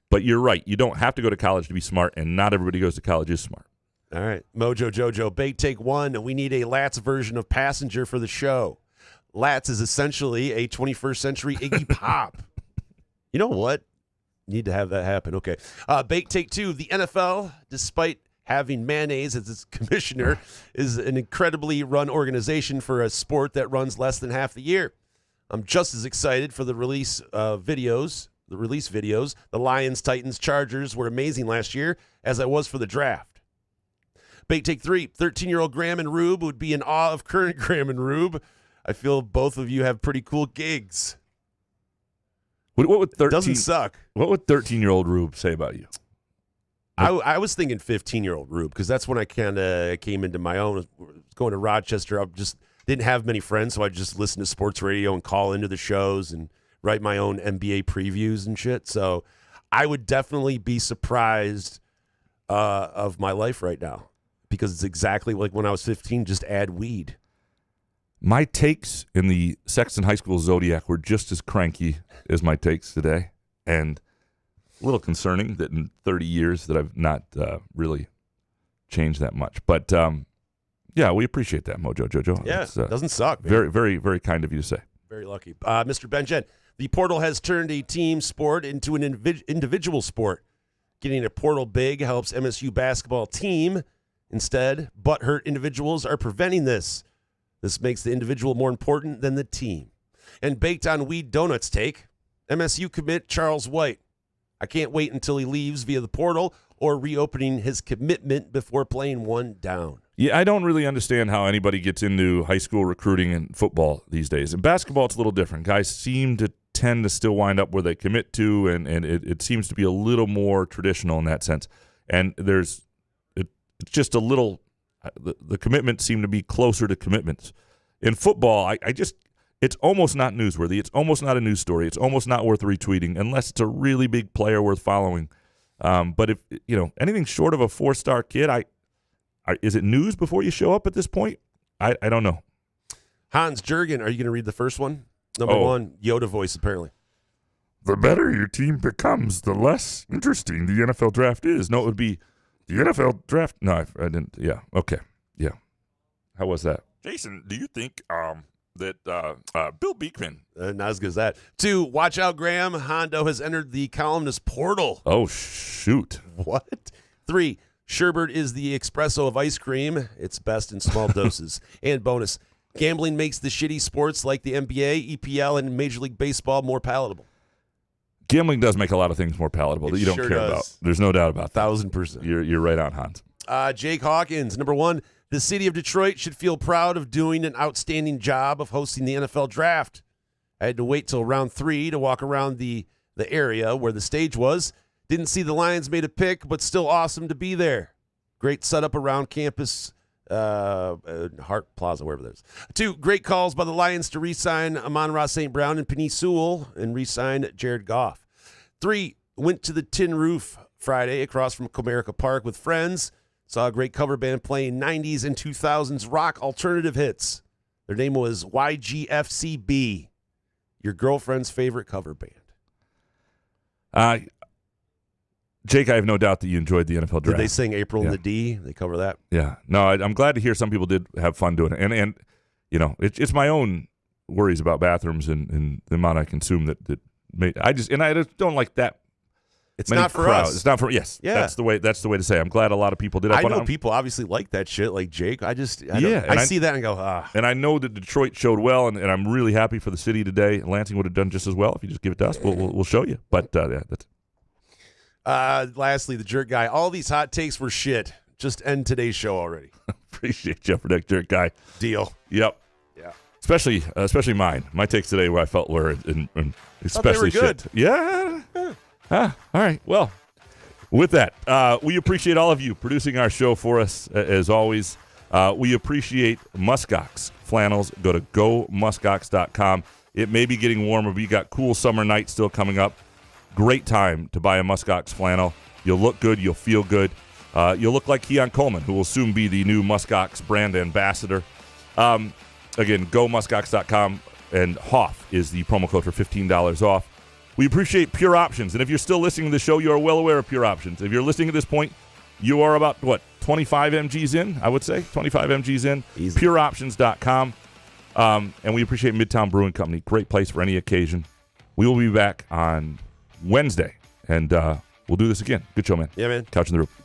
But you're right. You don't have to go to college to be smart, and not everybody goes to college is smart. All right. Mojo Jojo, Bait Take 1. We need a Lats version of Passenger for the show. Lats is essentially a 21st century Iggy Pop. You know what? Need to have that happen. Okay. Bait Take 2. The NFL, despite having mayonnaise as its commissioner, is an incredibly run organization for a sport that runs less than half the year. I'm just as excited for the release videos. The Lions, Titans, Chargers were amazing last year as I was for the draft. Bait Take 3. 13-year-old Graham and Rube would be in awe of current Graham and Rube. I feel both of you have pretty cool gigs. What would 13? Doesn't suck. What would 13-year-old Rube say about you? I was thinking 15-year-old Rube because that's when I kind of came into my own. Going to Rochester, I just didn't have many friends, so I just listened to sports radio and call into the shows and write my own NBA previews and shit. So I would definitely be surprised of my life right now because it's exactly like when I was 15. Just add weed. My takes in the Sexton High School Zodiac were just as cranky as my takes today, and a little concerning that in 30 years that I've not really changed that much. But, yeah, we appreciate that, Mojo Jojo. Yeah, doesn't suck, man. Very, very, very kind of you to say. Very lucky. Mr. Benjen, the portal has turned a team sport into an individual sport. Getting a portal big helps MSU basketball team. Instead, butthurt individuals are preventing this. This makes the individual more important than the team. And baked on weed donuts take, MSU commit Charles White. I can't wait until he leaves via the portal or reopening his commitment before playing one down. Yeah, I don't really understand how anybody gets into high school recruiting and football these days. In basketball, it's a little different. Guys seem to tend to still wind up where they commit to, and it seems to be a little more traditional in that sense. And it's just a little the commitments seem to be closer to commitments. In football, it's almost not newsworthy. It's almost not a news story. It's almost not worth retweeting unless it's a really big player worth following. But if anything short of a 4-star kid, is it news before you show up at this point? I don't know. Hans Jurgen, are you going to read the first one? Number one, Yoda voice, apparently. The better your team becomes, the less interesting the NFL draft is. No, it would be the NFL draft. No, I didn't. Yeah. Okay. Yeah. How was that? Jason, do you think that Bill Beekman? Not as good as that. 2, watch out, Graham. Hondo has entered the columnist portal. Oh, shoot. What? 3, Sherbert is the espresso of ice cream. It's best in small doses. And bonus, gambling makes the shitty sports like the NBA, EPL, and Major League Baseball more palatable. Gambling does make a lot of things more palatable that you don't care about. There's no doubt about that. 1,000%. You're right on, Hans. Jake Hawkins, number 1, the city of Detroit should feel proud of doing an outstanding job of hosting the NFL draft. I had to wait till round 3 to walk around the area where the stage was. Didn't see the Lions made a pick, but still awesome to be there. Great setup around campus, Hart Plaza, wherever that is. 2, great calls by the Lions to re-sign Amon-Ra St. Brown and Penei Sewell and re-sign Jared Goff. 3, went to the Tin Roof Friday across from Comerica Park with friends. Saw a great cover band playing 90s and 2000s rock alternative hits. Their name was YGFCB, your girlfriend's favorite cover band. Jake, I have no doubt that you enjoyed the NFL draft. Did they sing April in the D? They cover that? Yeah. No, I'm glad to hear some people did have fun doing it. And it's my own worries about bathrooms and the amount I consume that I just don't like that. It's not for us. It's not for yes. Yeah. That's the way to say it. I'm glad a lot of people did. I know people obviously like that shit, like Jake. I see that and go, And I know that Detroit showed well, and I'm really happy for the city today. Lansing would have done just as well if you just give it to us. We'll show you. But that's. Lastly, the jerk guy. All these hot takes were shit. Just end today's show already. Appreciate you for that, jerk guy. Deal. Yep. Yeah. Especially mine. My takes today where I felt were especially they were good. Shit. Yeah. All right. Well, with that, we appreciate all of you producing our show for us, as always. We appreciate Muskox flannels. Go to gomuskox.com. It may be getting warmer, but you got cool summer nights still coming up. Great time to buy a Muskox flannel. You'll look good. You'll feel good. You'll look like Keon Coleman, who will soon be the new Muskox brand ambassador. Again, gomuskox.com, and Hoff is the promo code for $15 off. We appreciate Pure Options, and if you're still listening to the show, you are well aware of Pure Options. If you're listening at this point, you are about, 25 mgs in, I would say? 25 mgs in. Easy. PureOptions.com. And we appreciate Midtown Brewing Company. Great place for any occasion. We will be back on Wednesday, and we'll do this again. Good show, man. Yeah, man. Couch in the Roof.